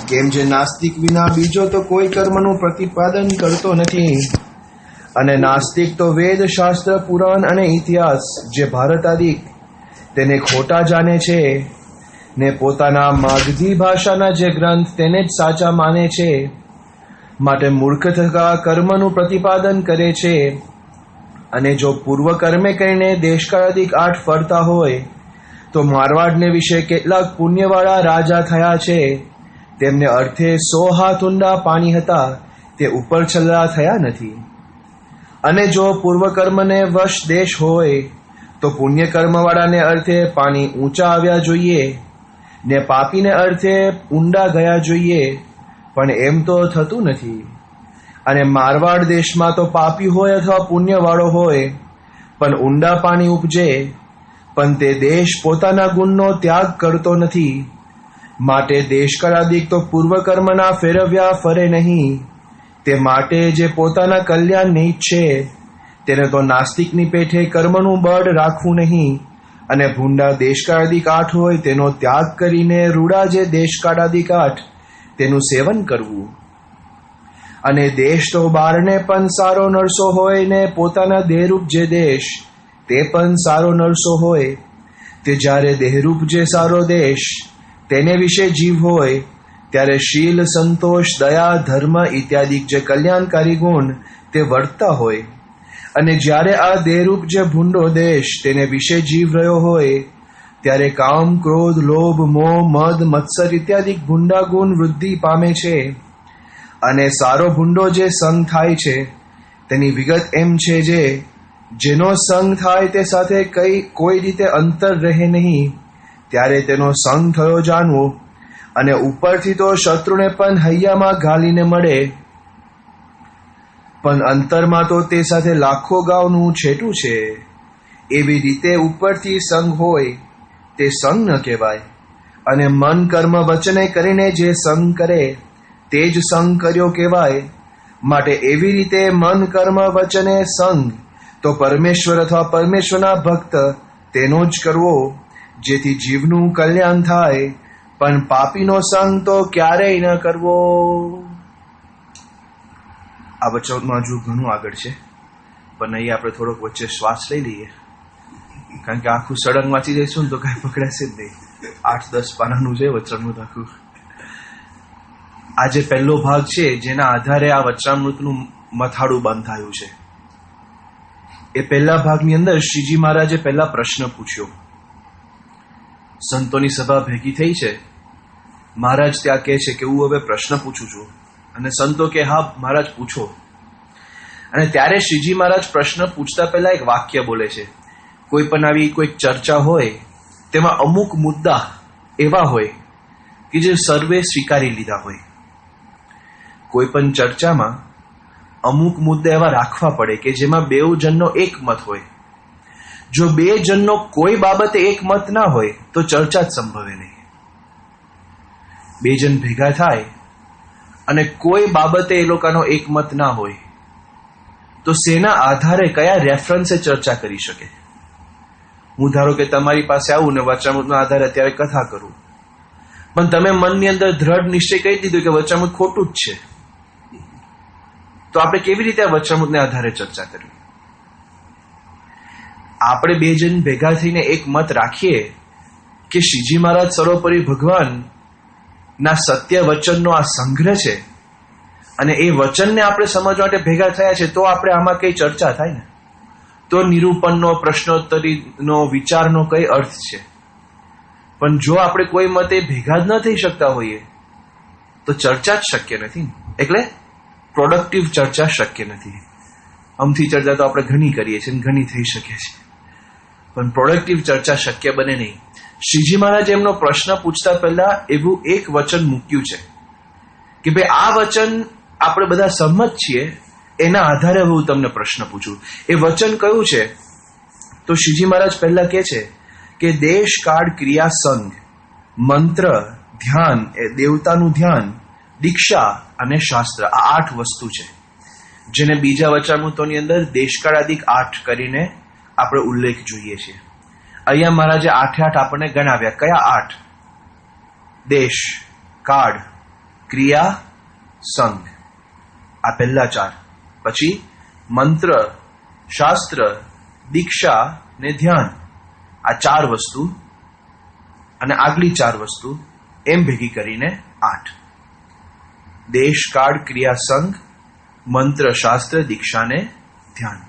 કેમ જે નાસ્તિક વિના બીજો તો કોઈ કર્મનું પ્રતિપાદન કરતો નથી, અને નાસ્તિક તો વેદ શાસ્ત્ર પુરાણ અને ઇતિહાસ જે ભારતાદિક તેને ખોટા જાણે છે ને પોતાના માગધી ભાષાના જે ગ્રંથ તેને જ સાચા માને છે, માટે મૂર્ખ થકા કર્મનું પ્રતિપાદન કરે છે. અને જો પૂર્વ કર્મે કરીને દેશકાળાદિક 8 ફરતા હોય તો મારવાડને વિશે કેટલાક પુણ્યવાળા રાજા થયા છે, તેમને અર્થે 100 હાથ ઊંડા પાણી હતા તે ઉપર છલ્લા થયા નથી. અને જો પૂર્વ કર્મને વશ દેશ હોય તો પુણ્ય કર્મવાળાને અર્થે પાણી ઊંચા આવ્યા જોઈએ ને પાપીને અર્થે ઊંડા ગયા જોઈએ, પણ એમ તો થતું નથી. અને મારવાડ દેશમાં તો પાપી હોય અથવા પુણ્યવાળો હોય પણ ઊંડા પાણી ઉપજે, પણ તે દેશ પોતાના ગુણનો ત્યાગ કરતો નથી. માટે દેશકાળાદિક તો પૂર્વ કર્મના ફેરવ્યા ફરે નહીં. તે માટે જે પોતાના કલ્યાણને ઈચ્છે તેને તો નાસ્તિકની પેઠે કર્મનું બળ રાખવું નહીં, અને ભૂંડા દેશકાળાદિક 8 હોય તેનો ત્યાગ કરીને રૂડા જે દેશકાળાદિક 8 તેનું સેવન કરવું. અને દેશ તો બારને પણ સારો નરસો હોય ને પોતાના દેહરૂપ જે દેશ તે પણ સારો નરસો હોય, તે જ્યારે દેહરૂપ જે સારો દેશ તેને વિશે જીવ હોય ત્યારે શીલ, સંતોષ, દયા, ધર્મ ઇત્યાદિક જે કલ્યાણકારી ગુણ તે વર્તતા હોય. અને જ્યારે આ દેહરૂપ જે ભૂંડો દેશ તેને વિશે જીવ રહ્યો હોય ત્યારે કામ, ક્રોધ, લોભ, મોહ, મદ, મત્સર ઇત્યાદિક ભૂંડા ગુણ વૃદ્ધિ પામે છે. અને સારો ભૂંડો જે સંગ થાય છે તેની વિગત એમ છે જેનો સંગ થાય તે સાથે કોઈ રીતે અંતર રહે નહીં, ત્યારે તેનો સંગ થયો જાણવો. અને ઉપરથી તો શત્રુને પણ હૈયામાં ઘાલીને મળે, પણ અંતરમાં તો તે સાથે લાખો ગાઉનું છેટું છે. એવી રીતે ઉપરથી સંગ હોય તે સંગ ન કહેવાય. અને મન, કર્મ, વચને કરીને જે સંગ કરે તે જ સંગ કર્યો કહેવાય. માટે એવી રીતે મન, કર્મ, વચને સંગ તો પરમેશ્વર અથવા પરમેશ્વરના ભક્ત તેનો જ કરવો, જેથી જીવનું કલ્યાણ થાય. પણ પાપીનો સંગ તો ક્યારેય ન કરવો. આ વચનમાં હજુ ઘણું આગળ છે, પણ અહીં આપણે થોડોક વચ્ચે શ્વાસ લઈ લઈએ, કારણ કે આખું સળંગ વાંચી જઈશું ને તો કાંઈ પકડાશે જ નહીં. 8-10 પાનાનું છે વચનામૃત આખું. આ જે પહેલો ભાગ છે જેના આધારે આ વચનામૃતનું મથાળું બંધાયું છે, એ પહેલા ભાગની અંદર શ્રીજી મહારાજે પહેલા પ્રશ્ન પૂછ્યો. સંતોની સભા ભેગી થઈ છે, મહારાજ ત્યાં કહે છે કે હું હવે પ્રશ્ન પૂછું છું, અને સંતો કે હા મહારાજ પૂછો. અને ત્યારે શ્રીજી મહારાજ પ્રશ્ન પૂછતા પહેલા એક વાક્ય બોલે છે. કોઈ પણ આવી કોઈ ચર્ચા હોય તેમાં અમુક મુદ્દા એવા હોય કે જે સર્વે સ્વીકારી લીધા હોય. કોઈ પણ ચર્ચામાં અમુક મુદ્દા એવા રાખવા પડે કે જેમાં 2 જણનો એક મત હોય. જો 2 જણનો કોઈ બાબતે એક મત ના હોય તો ચર્ચા જ સંભવે નહીં. 2 જણ ભેગા થાય અને કોઈ બાબતે એ લોકોનો એક મત ના હોય તો શેના આધારે, કયા રેફરન્સે ચર્ચા કરી શકે? હું ધારો કે તમારી પાસે આવું ને વચનામૃતના આધારે અત્યારે કથા કરું, પણ તમે મનની અંદર દ્રઢ નિશ્ચય કરી દીધો કે વચનામૃત ખોટું જ છે, તો આપણે કેવી રીતે આ વચનામૃતને આધારે ચર્ચા કરવી? આપણે 2 જણ ભેગા થઈને એક મત રાખીએ કે શ્રીજી મહારાજ સર્વોપરી ભગવાન ના સત્ય વચનનો આ સંગ્રહ છે, અને એ વચનને આપણે સમજવા માટે ભેગા થયા છે, તો આપણે આમાં કઈ ચર્ચા થાય ને? તો નિરૂપણનો, પ્રશ્નોત્તરીનો, વિચારનો કઈ અર્થ છે? પણ જો આપણે કોઈ મતે ભેગા જ ન થઈ શકતા હોઈએ તો ચર્ચા જ શક્ય નથી. એટલે પ્રોડક્ટિવ ચર્ચા શક્ય નથી. અમથી ચર્ચા તો આપણે ઘણી કરીએ છીએ, ઘણી થઈ શકે છે, પણ પ્રોડક્ટિવ ચર્ચા શક્ય બને નહીં. શ્રીજી મહારાજ એમનો પ્રશ્ન પૂછતા પહેલા એવું એક વચન મૂક્યું છે કે ભાઈ આ વચન આપણે બધા સંમત છીએ, એના આધારે હું તમને પ્રશ્ન પૂછું. એ વચન કયું છે? તો શ્રીજી મહારાજ પહેલા કહે છે કે દેશ, કાળ, ક્રિયા, સંગ, મંત્ર, ધ્યાન, એ દેવતાનું ધ્યાન, દીક્ષા અને શાસ્ત્ર, આ 8 વસ્તુ છે જેને બીજા વચનામૃતોની અંદર દેશકાળાદિક 8 કરીને આપણે ઉલ્લેખ જોઈએ છીએ. અહીંયા મહારાજે 8 આપણને ગણાવ્યા. કયા 8? દેશ, કાળ, ક્રિયા, સંઘ. આ પહેલા 4. પછી મંત્ર, શાસ્ત્ર, દીક્ષા ને ધ્યાન. આ 4 વસ્તુ અને આગલી 4 વસ્તુ એમ ભેગી કરીને 8. દેશ, કાળ, ક્રિયા, સંઘ, મંત્ર, શાસ્ત્ર, દીક્ષા ને ધ્યાન.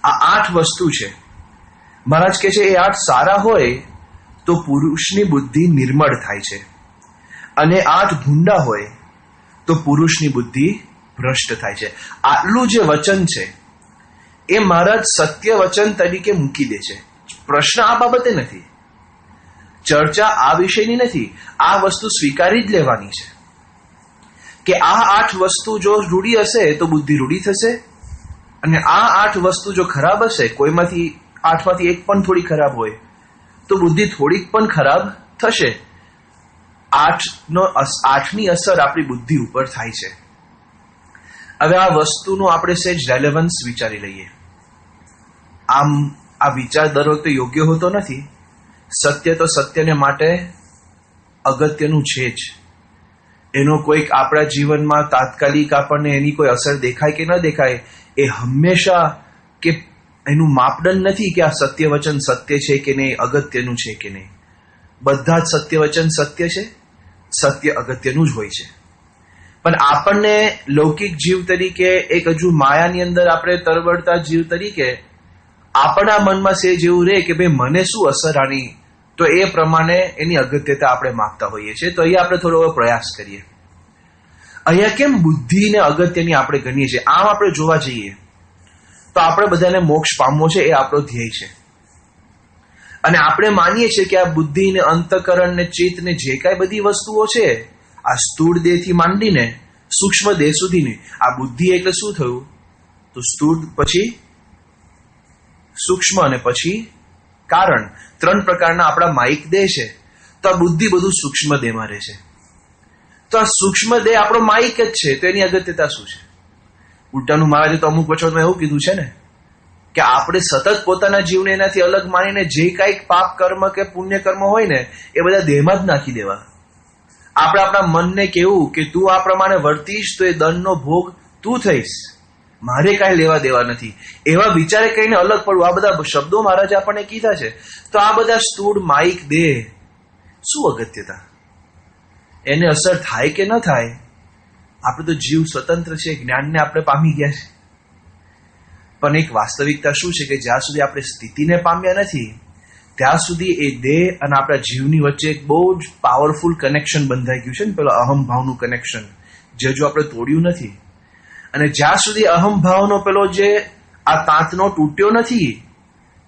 આ 8 વસ્તુ છે. મહારાજ કહે છે એ 8 સારા હોય તો પુરુષની બુદ્ધિ નિર્મળ થાય છે, અને 8 ભૂંડા હોય તો પુરુષની બુદ્ધિ ભ્રષ્ટ થાય છે. આટલું જે વચન છે એ મહારાજ સત્ય વચન તરીકે મૂકી દે છે. પ્રશ્ન આ બાબતે નથી, ચર્ચા આ વિષયની નથી. આ વસ્તુ સ્વીકારી જ લેવાની છે કે આ 8 વસ્તુ જો રૂઢી હશે તો બુદ્ધિ રૂઢી થશે, અને આ 8 વસ્તુ જો ખરાબ હશે, કોઈમાંથી 8માંથી એક પણ થોડી ખરાબ હોય તો બુદ્ધિ થોડીક પણ ખરાબ થશે. 8ની અસર આપણી બુદ્ધિ ઉપર થાય છે. હવે આ વસ્તુનું આપણે સહેજ રેલેવન્સ વિચારી લઈએ. આમ આ વિચાર દર વખતે યોગ્ય હોતો નથી. સત્ય તો સત્યને માટે અગત્યનું છે જ. એનો કોઈક આપણા જીવનમાં તાત્કાલિક આપણને એની કોઈ અસર દેખાય કે ન દેખાય એ હંમેશા કે એનું માપદંડ નથી કે આ સત્ય વચન સત્ય છે કે નહીં, અગત્યનું છે કે નહીં. બધા જ સત્ય વચન સત્ય છે, સત્ય અગત્યનું જ હોય છે. પણ આપણને લૌકિક જીવ તરીકે, એક હજુ માયાની અંદર આપણે તરવડતા જીવ તરીકે આપણા મનમાં સે જેવું રહે કે ભાઈ મને શું અસર આની, તો એ પ્રમાણે એની અગત્યતા આપણે માપતા હોઈએ છીએ. તો અહીંયા આપણે થોડો પ્રયાસ કરીએ. અહીંયા કેમ બુદ્ધિને અગત્યની આપણે ગણીએ છીએ? આમ આપણે જોવા જઈએ તો આપણે બધાને મોક્ષ પામવો છે, એ આપણો ધ્યેય છે. અને આપણે માનીએ છીએ કે આ બુદ્ધિ ને અંતકરણ ને ચિત્ત ને જે કાંઈ બધી વસ્તુઓ છે, આ સ્થૂળ દેહથી માંડીને સૂક્ષ્મ દેહ સુધીની, આ બુદ્ધિ એટલે શું થયું? તો સ્થૂળ પછી સૂક્ષ્મ અને પછી કારણ, 3 પ્રકારના આપણા માઇક દેહ છે. તો આ બુદ્ધિ બધું સૂક્ષ્મ દેહમાં રહે છે. તો આ સૂક્ષ્મ દેહ આપણો માઇક જ છે, તો એની અગત્યતા શું છે? ઉલટાનું મહારાજે તો અમુક વચનમાં એવું કીધું છે ને કે આપણે સતત પોતાના જીવને એનાથી અલગ માનીને જે કાંઈક પાપ કર્મ કે પુણ્ય કર્મ હોય ને એ બધા દેહમાં જ નાખી દેવા. આપણે આપણા મનને કેવું કે તું આ પ્રમાણે વર્તીશ તો એ દંડનો ભોગ તું થઈશ, મારે કાંઈ લેવા દેવા નથી, એવા વિચારે કહીને અલગ પડવું. આ બધા શબ્દો મહારાજે આપણને કીધા છે. તો આ બધા સ્થૂળ માઇક દેહ શું અગત્યતા? એને અસર થાય કે ન થાય? આપણે તો જીવ સ્વતંત્ર છે, જ્ઞાનને આપણે પામી ગયા છે. પણ એક વાસ્તવિકતા શું છે કે જ્યાં સુધી આપણે સ્થિતિને પામ્યા નથી ત્યાં સુધી એ દેહ અને આપણા જીવની વચ્ચે એક બહુ જ પાવરફુલ કનેક્શન બંધાઈ ગયું છે ને, પેલો અહમભાવનું કનેક્શન, જે જો આપણે તોડ્યું નથી. અને જ્યાં સુધી અહમભાવનો પેલો જે આ તાંતનો તૂટ્યો નથી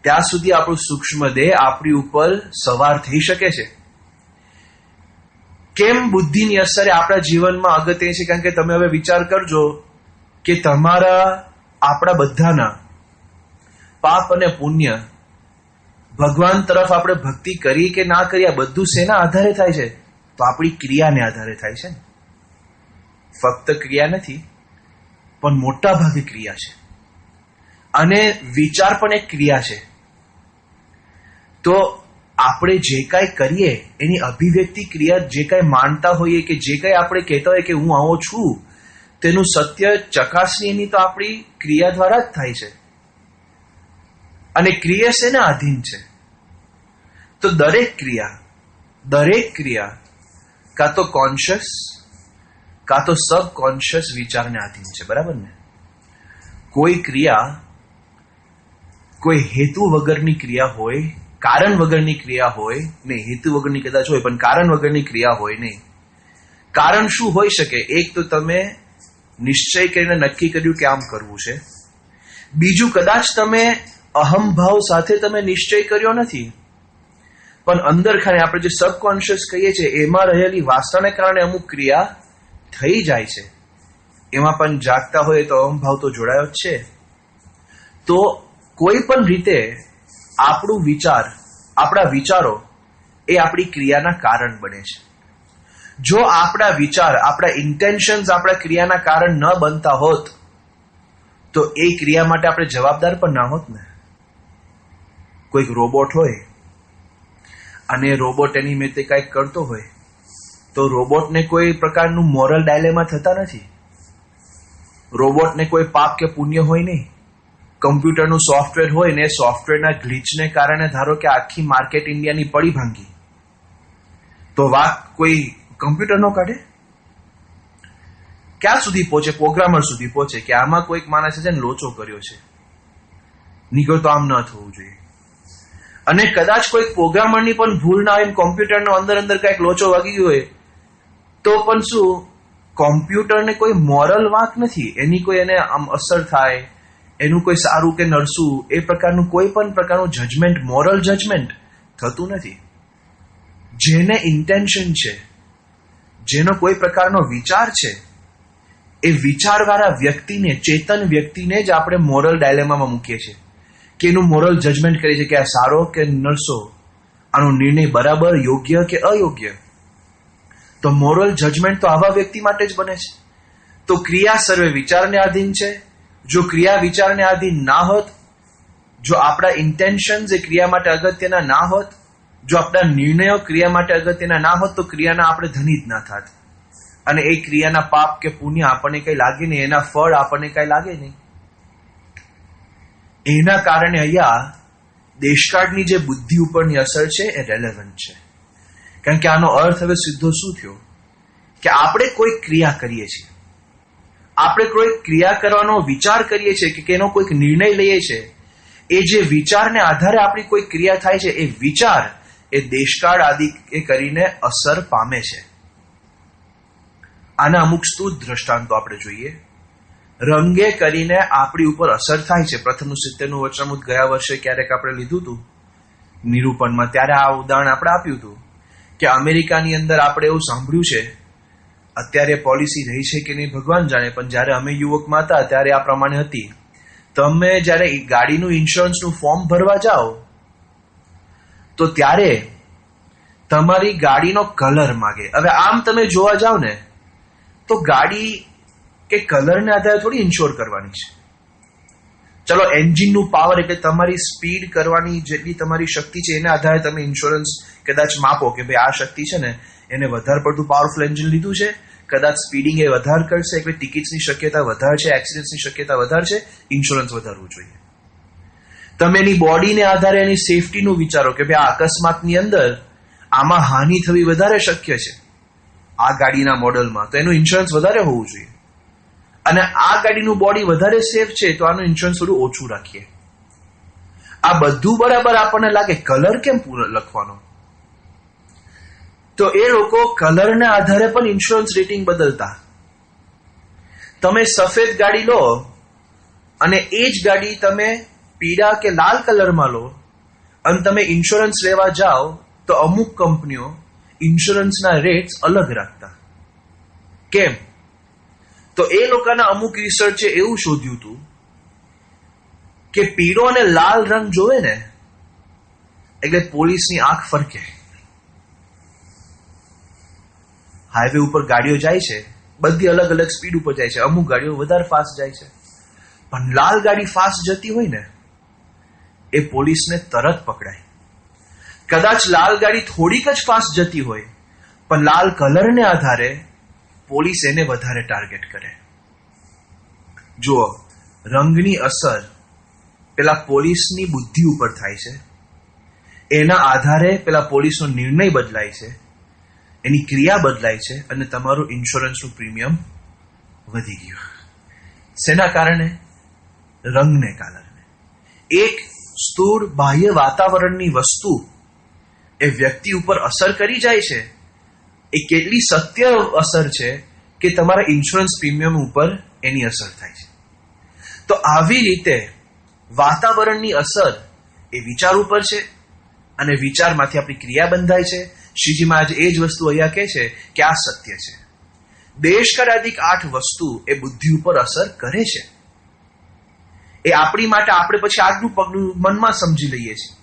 ત્યાં સુધી આપણું સૂક્ષ્મ દેહ આપણી ઉપર સવાર થઈ શકે છે. કેમ બુદ્ધિની અસર આપણા જીવનમાં અગત્ય છે? કારણ કે તમે હવે વિચાર કરજો કે આપણા બધાના પાપ અને પુણ્ય, ભગવાન તરફ આપણે ભક્તિ કરી કે ના કરી, આ બધું શેના આધારે થાય છે? તો આપણી ક્રિયાને આધારે થાય છે. ફક્ત ક્રિયા નથી, પણ મોટા ભાગે ક્રિયા છે. અને વિચાર પણ એક ક્રિયા છે. તો આપણે જે કાંઈ કરીએ એની અભિવ્યક્તિ ક્રિયા, જે કાંઈ માનતા હોઈએ કે જે કાંઈ આપણે કહેતા હોઈએ કે હું આવો છું, તેનું સત્ય ચકાસણી એની તો આપણી ક્રિયા દ્વારા જ થાય છે. અને ક્રિયા શેના આધીન છે? તો દરેક ક્રિયા કાં તો કોન્શિયસ કાં તો સબકોન્શિયસ વિચારને આધીન છે. બરાબર ને? કોઈ ક્રિયા કોઈ હેતુ વગરની ક્રિયા હોય, કારણ વગરની ક્રિયા હોય નહીં. હેતુ વગરની કદાચ હોય પણ કારણ વગરની ક્રિયા હોય નહીં. કારણ શું હોઈ શકે? એક તો તમે નિશ્ચય કરીને નક્કી કર્યું કે આમ કરવું છે. બીજું, કદાચ તમે અહમભાવ સાથે તમે નિશ્ચય કર્યો નથી, પણ અંદર ખાને આપણે જે સબકોન્શિયસ કહીએ છીએ એમાં રહેલી વાસનાને કારણે અમુક ક્રિયા થઈ જાય છે. એમાં પણ જાગતા હોય તો અહમભાવ તો જોડાયો જ છે. તો કોઈ પણ રીતે આપણા વિચારો એ આપણી ક્રિયાના કારણ બને છે. જો આપણા વિચાર, આપણા ઇન્ટેન્શન્સ આપણા ક્રિયાના કારણ ન બનતા હોત તો એ ક્રિયા માટે આપણે જવાબદાર પણ ના હોત ને. કોઈક રોબોટ હોય અને રોબોટ એની મેં તે કંઈક કરતો હોય તો રોબોટને કોઈ પ્રકારનું મોરલ ડાયલેમા થતા નથી. રોબોટને કોઈ પાપ કે પુણ્ય હોય નહીં. કમ્પ્યુટરનું સોફ્ટવેર હોય ને સોફ્ટવેરના ગ્લિચને કારણે ધારો કે આખી માર્કેટ ઇન્ડિયાની પડી ભાંગી, તો વાત કોઈ કમ્પ્યુટર નો કાઢે? ક્યાં સુધી પહોંચે? પ્રોગ્રામર સુધી પહોંચે કે આમાં કોઈક માણસે છે ને લોચો કર્યો છે, નીકળ તો આમ ન થવું જોઈએ. અને કદાચ કોઈક પ્રોગ્રામરની પણ ભૂલ ના હોય, કોમ્પ્યુટરનો અંદર કઈક લોચો વાગી ગયો હોય, તો પણ શું કોમ્પ્યુટરને કોઈ મોરલ વાંક નથી, એની કોઈ એને આમ અસર થાય, એનું કોઈ સારું કે નરસું એ પ્રકારનું કોઈ પણ પ્રકારનું જજમેન્ટ, મોરલ જજમેન્ટ થતું નથી. જેને ઇન્ટેન્શન છે, જેનો કોઈ પ્રકારનો વિચાર છે, એ વિચારવાળા વ્યક્તિને, ચેતન વ્યક્તિને જ આપણે મોરલ ડાયલેમામાં મૂકીએ છીએ કે એનું મોરલ જજમેન્ટ કરીએ છીએ કે આ સારો કે નરસો, આનો નિર્ણય બરાબર, યોગ્ય કે અયોગ્ય. તો મોરલ જજમેન્ટ તો આવા વ્યક્તિ માટે જ બને છે. તો ક્રિયા સર્વે વિચારને આધીન છે. જો ક્રિયા વિચારને આધીન ના હોત, જો આપણા ઇન્ટેન્શન્સ એ ક્રિયા માટે અગત્યના ના હોત, જો આપણા નિર્ણયો ક્રિયા માટે અગત્યના ના હોત, તો ક્રિયાના આપણે ધની જ ના થાત. અને એ ક્રિયાના પાપ કે પુણ્ય આપણને કઈ લાગે નહીં, એના ફળ આપણને કઈ લાગે નહીં. એના કારણે અહીંયા દેશકાળની જે બુદ્ધિ ઉપરની અસર છે એ રેલેવન્ટ છે. કારણ કે આનો અર્થ હવે સીધો શું થયો કે આપણે કોઈ ક્રિયા કરીએ છીએ, આપણે કોઈ ક્રિયા કરવાનો વિચાર કરીએ છીએ કે એનો કોઈક નિર્ણય લઈએ છીએ, એ જે વિચારને આધારે આપણી કોઈ ક્રિયા થાય છે, એ વિચાર એ દેશકાળ આદિ એ કરીને અસર પામે છે. આના અમુક સ્તુત દ્રષ્ટાંતો આપણે જોઈએ. રંગે કરીને આપણી ઉપર અસર થાય છે. પ્રથમનું 70નું વચનામૃત ગયા વર્ષે ક્યારેક આપણે લીધું હતું નિરૂપણમાં, ત્યારે આ ઉદાહરણ આપણે આપ્યું હતું કે અમેરિકાની અંદર આપણે એવું સાંભળ્યું છે, અત્યારે પોલિસી રહી છે કે નહીં ભગવાન જાણે, પણ જ્યારે અમે યુવકમાં હતા ત્યારે આ પ્રમાણે હતી. તમે જ્યારે ગાડીનું ઇન્સ્યોરન્સનું ફોર્મ ભરવા જાઓ તો ત્યારે તમારી ગાડીનો કલર માગે. હવે આમ તમે જોવા જાઓ ને તો ગાડી કે કલરને આધારે થોડી ઇન્શ્યોર કરવાની છે. ચલો, એન્જિનનું પાવર એટલે તમારી સ્પીડ કરવાની જેટલી તમારી શક્તિ છે એના આધારે તમે ઇન્સ્યોરન્સ કદાચ માપો કે ભાઈ આ શક્તિ છે ને એને વધારે પડતું પાવરફુલ એન્જિન લીધું છે, કદાચ સ્પીડિંગ એ વધારે કરશે, એટલે ટિકિટ્સની શક્યતા વધારે છે, એક્સિડન્ટની શક્યતા વધારે છે, ઇન્સ્યોરન્સ વધારવું જોઈએ. તમે એની બોડીને આધારે એની સેફટીનું વિચારો કે ભાઈ આ અકસ્માતની અંદર આમાં હાનિ થવી વધારે શક્ય છે આ ગાડીના મોડલમાં, તો એનું ઇન્સ્યોરન્સ વધારે હોવું જોઈએ. અને આ ગાડીનું બોડી વધારે સેફ છે તો આનું ઇન્સ્યોરન્સ થોડું ઓછું રાખીએ. આ બધું બરાબર આપણને લાગે, કલર કેમ લખવાનો? તો એ લોકો કલરના આધારે પણ ઇન્સ્યોરન્સ રેટિંગ બદલતા. તમે સફેદ ગાડી લો અને એ જ ગાડી તમે પીળા કે લાલ કલરમાં લો અને તમે ઇન્સ્યોરન્સ લેવા જાઓ તો અમુક કંપનીઓ ઇન્સ્યોરન્સના રેટ્સ અલગ રાખતા. કેમ? તો એ લોકોના અમુક રિસર્ચે એવું શોધ્યું હતું કે પીળો અને લાલ રંગ જોવે ને એટલે પોલીસની આંખ ફરકે. હાઈવે ઉપર ગાડીઓ જાય છે, બધી અલગ અલગ સ્પીડ ઉપર જાય છે, અમુક ગાડીઓ વધારે ફાસ્ટ જાય છે, પણ લાલ ગાડી ફાસ્ટ જતી હોય ને એ પોલીસને તરત પકડાય. કદાચ લાલ ગાડી થોડીક જ ફાસ્ટ જતી હોય પણ લાલ કલરને આધારે પોલીસ એને વધારે ટાર્ગેટ કરે. જુઓ, રંગની અસર પેલા પોલીસની બુદ્ધિ ઉપર થાય છે, એના આધારે પેલા પોલીસનો નિર્ણય બદલાય છે, એની ક્રિયા બદલાય છે અને તમારું ઇન્સ્યોરન્સનું પ્રીમિયમ વધી ગયું. શેના કારણે? રંગને કારણે. એક સ્થૂળ બાહ્ય વાતાવરણની વસ્તુ એ વ્યક્તિ ઉપર અસર કરી જાય છે, એ કેટલી સત્ય અસર છે કે તમારા ઇન્સ્યોરન્સ પ્રીમિયમ ઉપર એની અસર થાય છે. તો આવી રીતે વાતાવરણની અસર એ વિચાર ઉપર છે અને વિચારમાંથી આપણી ક્રિયા બંધાય છે. શ્રીજી મહારાજ એ જ વસ્તુ અહીંયા કહે છે કે આ સત્ય છે. દેશકાળાદિક 8 વસ્તુ એ બુદ્ધિ ઉપર અસર કરે છે. એ આપણી માટે આપણે પછી આગલું પગલું મનમાં સમજી લઈએ છીએ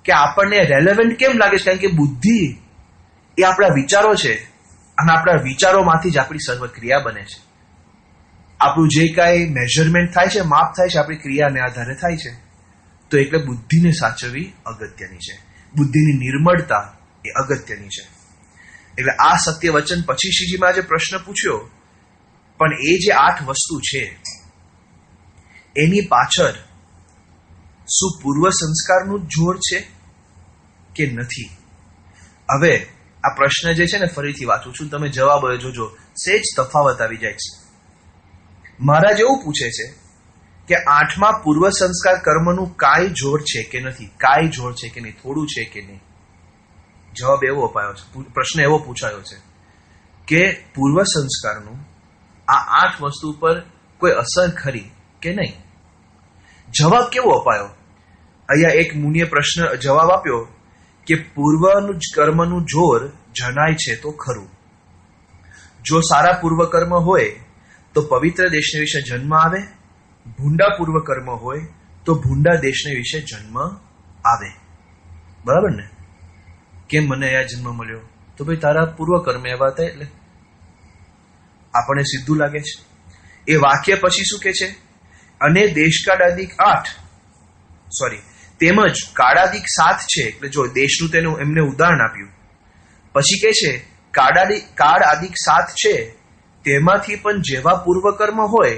કે આપણને રેલેવન્ટ કેમ લાગે છે, કારણ કે બુદ્ધિ એ આપણા વિચારો છે અને આપણા વિચારોમાંથી જ આપણી સર્વ ક્રિયા બને છે. આપણું જે કાંઈ મેઝરમેન્ટ થાય છે, માપ થાય છે, આપણી ક્રિયાને આધારે થાય છે. તો એટલે બુદ્ધિને સાચવવી અગત્યની છે. બુદ્ધિની નિર્મળતા એ અગત્યની છે. એટલે આ સત્ય વચન પછી શ્રીજી મહારાજે પ્રશ્ન પૂછ્યો, પણ એ જે 8 વસ્તુ છે એની પાછળ શું પૂર્વ સંસ્કારનું જ જોર છે કે નથી? હવે આ પ્રશ્ન જે છે ને ફરીથી વાંચું છું, તમે જવાબ જોજો, સેજ તફાવત આવી જાય છે. મહારાજ એવું પૂછે છે કે 8મા પૂર્વ સંસ્કાર કર્મનું કાંઈ જોર છે કે નથી, કાંઈ જોર છે કે નહીં, થોડું છે કે નહીં? જવાબ એવો અપાયો છે, પ્રશ્ન એવો પૂછાયો છે કે પૂર્વ સંસ્કારનું આ 8 વસ્તુ પર કોઈ અસર ખરી કે નહીં? જવાબ કેવો અપાયો? અહીંયા એક મુનિએ પ્રશ્ન જવાબ આપ્યો કે પૂર્વનું કર્મનું જોર જણાય છે તો ખરું. જો સારા પૂર્વ કર્મ હોય તો પવિત્ર દેશને વિશે જન્મ આવે, ભૂંડા પૂર્વ કર્મ હોય તો ભૂંડા દેશને વિશે જન્મ આવે. બરાબર ને? કેમ મને આ જન્મ મળ્યો? તો ભાઈ તારા પૂર્વ કર્મ એવા હતા એટલે. આપણને સીધું લાગે છે. એ વાક્ય પછી શું કે છે? અને દેશકાળાદિક 8 તેમજ કાળાદિક 7 છે. એટલે જો દેશનું તેનું એમને ઉદાહરણ આપ્યું. પછી કે છે કાળાદિક 7 છે તેમાંથી પણ જેવા પૂર્વ કર્મ હોય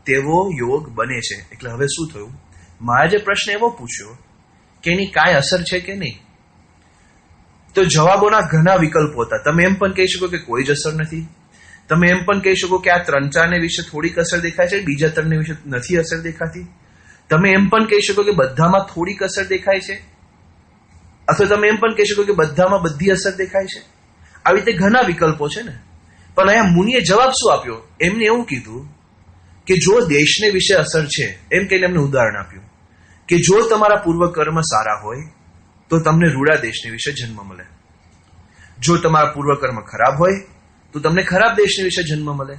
તેવો યોગ બને છે. એટલે હવે શું થયું? મહારાજે પ્રશ્ન એવો પૂછ્યો કે એની કાંઈ અસર છે કે નહીં? તો જવાબોના ઘણા વિકલ્પો હતા. તમે એમ પણ કહી શકો કે કોઈ જ અસર નથી. તમે એમ પણ કહી શકો કે આ 3-4 વિશે થોડીક અસર દેખાય છે, બીજા 3 વિશે નથી અસર દેખાતી. તમે એમ પણ કહી શકો કે બધામાં થોડીક અસર દેખાય છે, અથવા તમે એમ પણ કહી શકો કે બધામાં બધી અસર દેખાય છે. આવી રીતે ઘણા વિકલ્પો છે ને. પણ અહીંયા મુનિએ જવાબ શું આપ્યો? એમને એવું કીધું કે જો દેશને વિશે અસર છે, એમ કહીને એમને ઉદાહરણ આપ્યું કે જો તમારા પૂર્વ કર્મ સારા હોય તો તમને રૂડા દેશને વિશે જન્મ મળે. જો તમારા પૂર્વ કર્મ ખરાબ હોય તો તમને ખરાબ દેશને વિશે જન્મ મળે.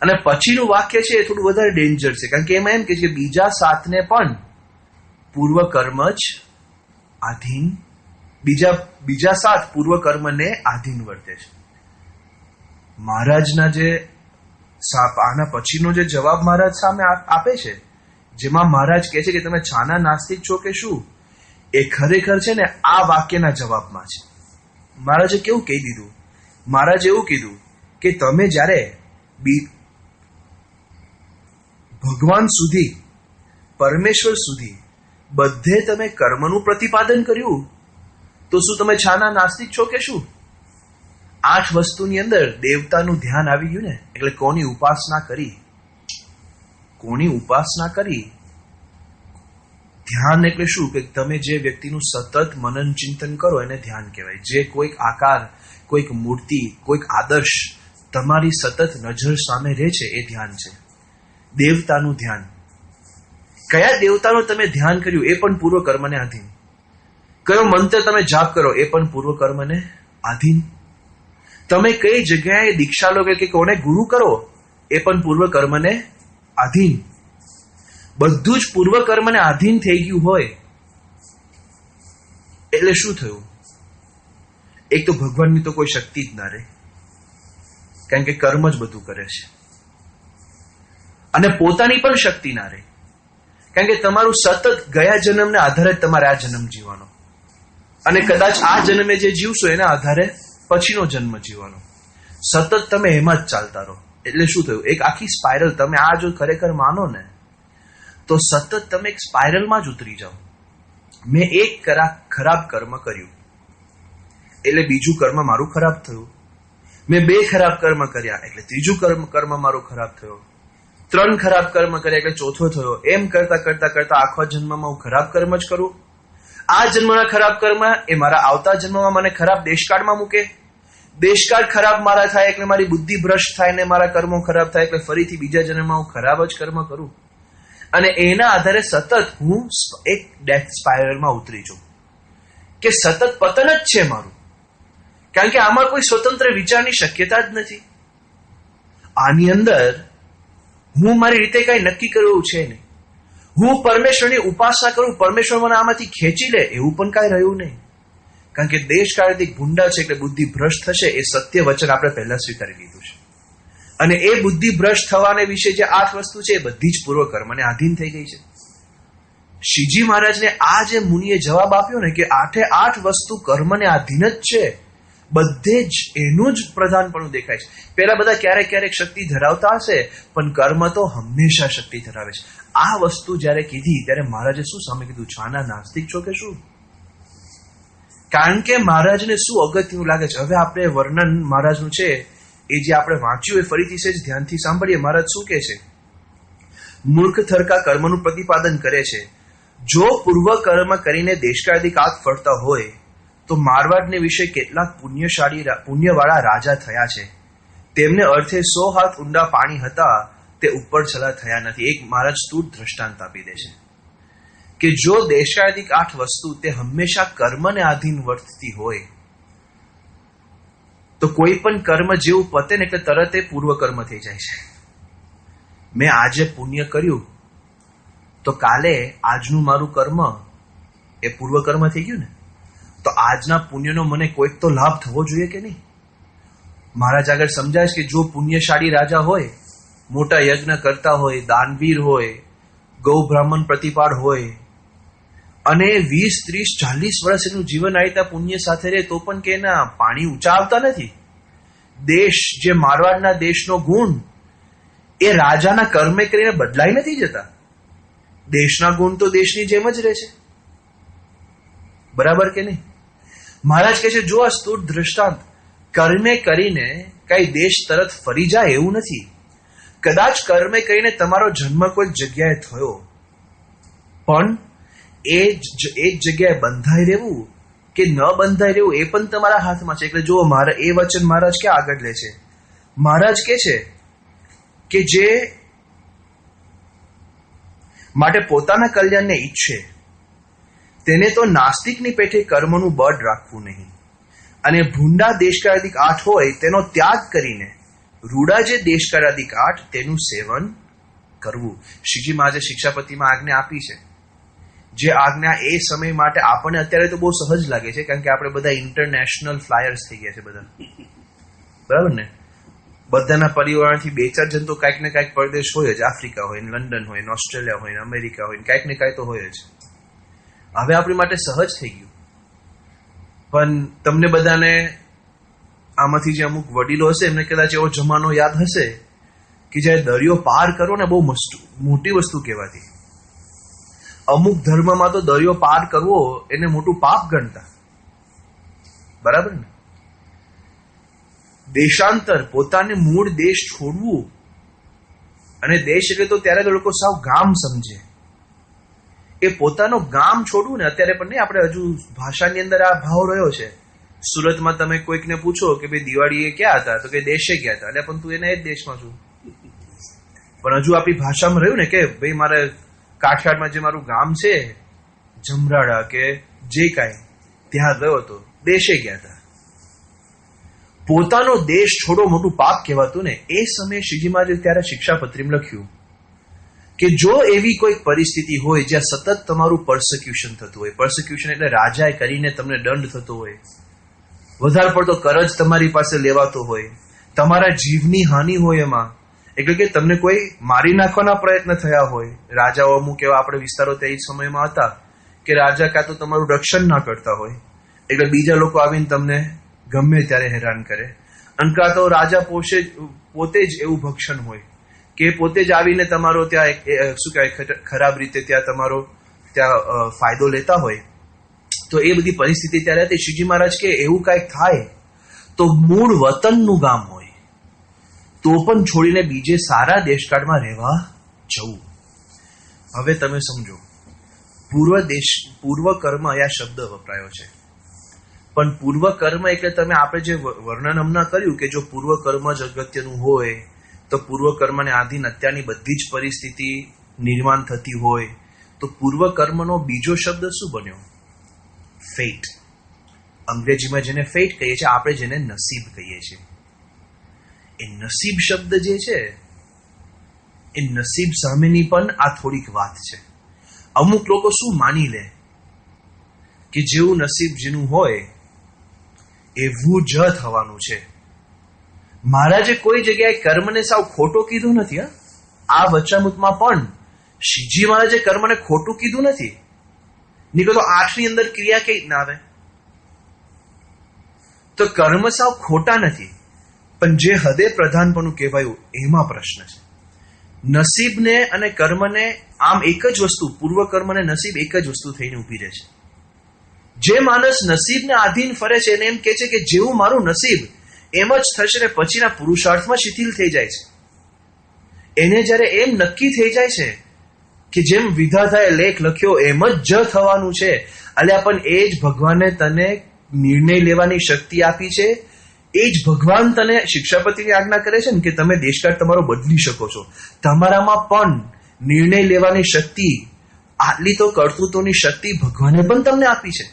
અને પછીનું વાક્ય છે એ થોડું વધારે ડેન્જર છે, કારણ કે એમાં એમ કે છે કે બીજા 7ને પણ પૂર્વ કર્મ જ આધીન, બીજા 7 પૂર્વ કર્મને આધીન વર્તે છે. મહારાજના જે આના પછીનો જે જવાબ મહારાજ સામે આપે છે, જેમાં મહારાજ કહે છે કે તમે છાના નાસ્તિક છો કે શું, એ ખરેખર છે ને આ વાક્યના જવાબમાં છે. મહારાજે કેવું કહી દીધું? મહારાજે એવું કીધું કે તમે જ્યારે ભગવાન સુધી, પરમેશ્વર સુધી બધે તમે કર્મનું પ્રતિપાદન કર્યું, તો શું તમે છાના નાસ્તિક છો કે શું? 8 વસ્તુની અંદર દેવતાનું ધ્યાન આવી ગયું ને. એટલે કોની ઉપાસના કરી? ધ્યાન એટલે શું? કે તમે જે વ્યક્તિનું સતત મનન ચિંતન કરો એને ધ્યાન કહેવાય. જે કોઈક આકાર, કોઈક મૂર્તિ, કોઈક આદર્શ તમારી સતત નજર સામે રહે છે એ ધ્યાન છે. દેવતાનું ધ્યાન. કયા દેવતાનું તમે ધ્યાન કર્યું એ પણ પૂર્વ કર્મને આધીન. કયો મંત્ર તમે જાપ કરો એ પણ પૂર્વ કર્મને આધીન. તમે કઈ જગ્યાએ દીક્ષા લો કે કોને ગુરુ કરો એ પણ પૂર્વ કર્મને આધીન. બધું જ પૂર્વ કર્મને આધીન થઈ ગયું હોય એટલે શું થયું? એક તો ભગવાનની તો કોઈ શક્તિ જ ના રહે, કારણ કે કર્મ જ બધું કરે છે. અને પોતાની પણ શક્તિ ના રહે, કારણ કે તમારું સતત ગયા જન્મને આધારે તમારે આ જન્મ જીવવાનો, અને કદાચ આ જન્મે જે જીવશો એના આધારે પછીનો જન્મ જીવવાનો. સતત તમે એમાં જ ચાલતા રહો. એટલે શું થયું? એક આખી સ્પાઇરલ. તમે આ જો ખરેખર માનો ને તો સતત તમે એક સ્પાઇરલમાં જ ઉતરી જાઓ. મેં એક ખરાબ કર્મ કર્યું એટલે બીજું કર્મ મારું ખરાબ થયું. મેં 2 ખરાબ કર્મ કર્યા એટલે ત્રીજું કર્મ મારું ખરાબ થયો. 3 ખરાબ કર્મ કર્યા એટલે ચોથો થયો. એમ કરતા કરતા આખા જન્મમાં હું ખરાબ કર્મ જ કરું. આ જન્મના ખરાબ કર્મ એ મારા આવતા જન્મમાં મને ખરાબ દેશકાળમાં મૂકે. દેશકાળ ખરાબ મારા થાય એટલે મારી બુદ્ધિ ભ્રષ્ટ થાય ને મારા કર્મો ખરાબ થાય એટલે ફરીથી બીજા જન્મમાં હું ખરાબ જ કર્મ કરું. અને એના આધારે સતત હું એક ડેથ સ્પાઇરલમાં ઉતરી જાઉં કે સતત પતન જ છે મારું. કારણ કે આમાં કોઈ સ્વતંત્ર વિચારની શક્યતા જ નથી. આની અંદર હું મારી રીતે કઈ નક્કી કરવું છે નહીં. હું પરમેશ્વરની ઉપાસના કરું, પરમેશ્વર મને આમાંથી ખેંચી લે એવું પણ કાંઈ રહ્યું નહીં. કારણ કે દેશકાળથી ભૂંડા છે એટલે બુદ્ધિ ભ્રષ્ટ થશે એ સત્ય વચન આપણે પહેલા સ્વીકારી લીધું છે. અને એ બુદ્ધિ ભ્રષ્ટ થવાને વિશે જે 8 વસ્તુ છે એ બધી જ પૂર્વ કર્મને આધીન થઈ ગઈ છે. શ્રીજી મહારાજને આ જે મુનિએ જવાબ આપ્યો ને કે 8 વસ્તુ કર્મને આધીન જ છે, બધે જ એનું જ પ્રધાનપણું દેખાય છે. પેલા બધા ક્યારેક ક્યારેક શક્તિ ધરાવતા હશે, પણ કર્મ તો હંમેશા શક્તિ ધરાવે છે. આ વસ્તુ જયારે કીધી ત્યારે મહારાજે શું સામે કીધું, છાના નાસ્તિક છો કે શું? કારણ કે મહારાજને શું અગત્યનું લાગે છે. હવે આપણે વર્ણન મહારાજનું છે એ જે આપણે વાંચ્યું એ ફરીથી છે ધ્યાનથી સાંભળીએ. મહારાજ શું કહે છે? મૂર્ખ થરકા કર્મનું પ્રતિપાદન કરે છે. જો પૂર્વ કર્મ કરીને દેશકાળથી કાક ફરતા હોય તો મારવાડને વિશે કેટલાક પુણ્યવાળા રાજા થયા છે. તેમને અર્થે 100 હાથ ઊંડા પાણી હતા, તે ઉપર છલા થયા નથી. એક મહારાજ સ્થૂળ દ્રષ્ટાંત આપી દે છે કે જો દેશકાળથી 8 વસ્તુ તે હંમેશા કર્મને આધીન વર્તતી હોય તો કોઈ પણ કર્મ જેવું પતે ને એટલે તરત એ પૂર્વ કર્મ થઈ જાય છે. મેં આજે પુણ્ય કર્યું તો કાલે આજનું મારું કર્મ એ પૂર્વ કર્મ થઈ ગયું ને, તો આજના પુણ્યનો મને કોઈક તો લાભ થવો જોઈએ કે નહીં? મહારાજ આગળ સમજાય છે કે જો પુણ્યશાળી રાજા હોય, મોટા યજ્ઞ કરતા હોય, દાનવીર હોય, ગૌ બ્રાહ્મણ પ્રતિપાળ હોય અને 20, 30, 40 વર્ષ એનું જીવન આયતા પુણ્ય સાથે રહે તો પણ કે ના પાણી ઊંચા આવતા નથી. દેશ જે મારવાડના દેશનો ગુણ એ રાજાના કર્મે કરીને બદલાઈ નથી જતા. દેશના ગુણ તો દેશની જેમ જ રહે છે. બરાબર કે નહીં? મહારાજ કહે છે જો આ સ્થૂળ દ્રષ્ટાંત કર્મે કરીને કઈ દેશ તરત ફરી જાય એવું નથી. કદાચ કર્મે કરીને તમારો જન્મ કોઈ જગ્યાએ થયો, પણ એ જ જગ્યાએ બંધાઈ રહેવું કે ન બંધાઈ રહેવું એ પણ તમારા હાથમાં છે. એટલે જો મારા એ વચન મહારાજ ક્યાં આગળ લે છે? મહારાજ કહે છે કે જે માટે પોતાના કલ્યાણને ઈચ્છે તેને તો નાસ્તિકની પેઠે કર્મનું બળ રાખવું નહીં, અને ભૂંડા દેશકાળાધિક 8 હોય તેનો ત્યાગ કરીને રૂડા જે દેશકાળાધિક 8 તેનું સેવન કરવું. શ્રીજી મહારાજે શિક્ષાપતિમાં આજ્ઞા આપી છે. જે આજ્ઞા એ સમય માટે આપણને અત્યારે તો બહુ સહજ લાગે છે, કારણ કે આપણે બધા ઇન્ટરનેશનલ ફ્લાયર્સ થઈ ગયા છે બધા, બરાબર ને? બધાના પરિવારથી 2-4 જણ તો કાંઈક ને કાંઈક પરદેશ હોય જ. આફ્રિકા હોય, લંડન હોય, ઓસ્ટ્રેલિયા હોય, અમેરિકા હોય, કાંઈક ને કાંઈ તો હોય જ. હવે આપણી માટે સહજ થઈ ગયું. પણ તમને બધાને આમાંથી જે અમુક વડીલો હશે એમને કદાચ એવો જમાનો યાદ હશે કે જ્યારે દરિયો પાર કરો ને બહુ મોટી વસ્તુ કહેવાતી. અમુક ધર્મમાં તો દરિયો પાર કરવો એને મોટું પાપ ગણતા. બરાબર ને? દેશાંતર, પોતાને મૂળ દેશ છોડવું, અને દેશ એટલે તો ત્યારે તો લોકો સાવ ગામ સમજે. એ પોતાનો ગામ છોડવું ને, અત્યારે પણ નહીં, આપણે હજુ ભાષાની અંદર આ ભાવ રહ્યો છે. સુરતમાં તમે કોઈકને પૂછો કે ભાઈ દિવાળીએ ક્યાં હતા, તો કે દેશે ગયા હતા. એટલે પણ તું એને એ જ દેશમાં છું. પણ હજુ આપણી ભાષામાં રહ્યું ને કે ભાઈ મારે કાઠિયાવાડમાં જે મારું ગામ છે જમરાડા કે જે કાંઈ, ત્યાં ગયો હતો, દેશે ગયા હતા. પોતાનો દેશ છોડો મોટું પાપ કહેવાતું ને. એ સમયે શ્રીજી મહારાજે ત્યારે શિક્ષાપત્રીમાં લખ્યું કે જો એવી કોઈ પરિસ્થિતિ હોય જ્યાં સતત તમારું પર્સિક્યુશન થતું હોય, પર્સિક્યુશન એટલે રાજાએ કરીને તમને દંડ થતો હોય, વધારે પડતો કરજ તમારી પાસે લેવાતો હોય, તમારા જીવની હાનિ હોય એમાં, એટલે કે તમને કોઈ મારી નાખવાના પ્રયત્ન થયા હોય. રાજાઓ અમુક એવા આપણે વિસ્તારો તે સમયમાં હતા કે રાજા કાં તો તમારું રક્ષણ ના કરતા હોય, એટલે બીજા લોકો આવીને તમને ગમે ત્યારે હેરાન કરે, અને કાં તો રાજા પોતે જ એવું ભક્ષણ હોય કે પોતે જ આવીને તમારો ત્યાં શું કહેવાય ખરાબ રીતે ત્યાં તમારો ત્યાં ફાયદો લેતા હોય. તો એ બધી પરિસ્થિતિ ત્યારે હતી. શ્રીજી મહારાજ કે એવું કાંઈક થાય તો મૂળ વતનનું ગામ હોય તો પણ છોડીને બીજે સારા દેશકાળમાં રહેવા જવું. હવે તમે સમજો, પૂર્વ કર્મ આ શબ્દ વપરાયો છે, પણ પૂર્વ કર્મ એટલે તમે આપણે જે વર્ણન હમણાં કર્યું કે જો પૂર્વ કર્મ જ અગત્યનું હોય તો પૂર્વ કર્મને આધીન અત્યારની બધી જ પરિસ્થિતિ નિર્માણ થતી હોય તો પૂર્વ કર્મનો બીજો શબ્દ શું બન્યો? ફેટ. અંગ્રેજીમાં જેને ફેટ કહીએ છીએ, આપણે જેને નસીબ કહીએ છીએ. એ નસીબ શબ્દ જે છે એ નસીબ સામેની પણ આ થોડીક વાત છે. અમુક લોકો શું માની લે કે જેવું નસીબ જેનું હોય એવું જ થવાનું છે. મહારાજે કોઈ જગ્યાએ કર્મને સાવ ખોટો કીધું નથી. આ વચનામૃતમાં પણ શ્રીજી મહારાજે કર્મને ખોટું કીધું નથી. નીકળો તો 8ની અંદર ક્રિયા કઈ ના આવે? તો કર્મ સાવ ખોટા નથી, પણ જે હદે પ્રધાનપણું કહેવાયું એમાં પ્રશ્ન છે. નસીબને અને કર્મને આમ એક જ વસ્તુ, પૂર્વ કર્મ અને નસીબ એક જ વસ્તુ થઈને ઊભી રહે છે. જે માણસ નસીબને આધીન ફરે છે એને એમ કે છે કે જેવું મારું નસીબ એમ જ થશે ને પછીના પુરુષાર્થમાં શિથિલ થઈ જાય છે. એને જ્યારે એમ નક્કી થઈ જાય છે કે જેમ વિધાતાએ લેખ લખ્યો એમ જ થવાનું છે, અલ્યા પણ એ જ ભગવાને તને નિર્ણય લેવાની શક્તિ આપી છે. એ જ ભગવાન તને શિક્ષાપતિની આજ્ઞા કરે છે ને કે તમે દેશકાળ તમારો બદલી શકો છો. તમારામાં પણ નિર્ણય લેવાની શક્તિ, આટલી તો કર્તૃત્વની શક્તિ ભગવાને પણ તમને આપી છે.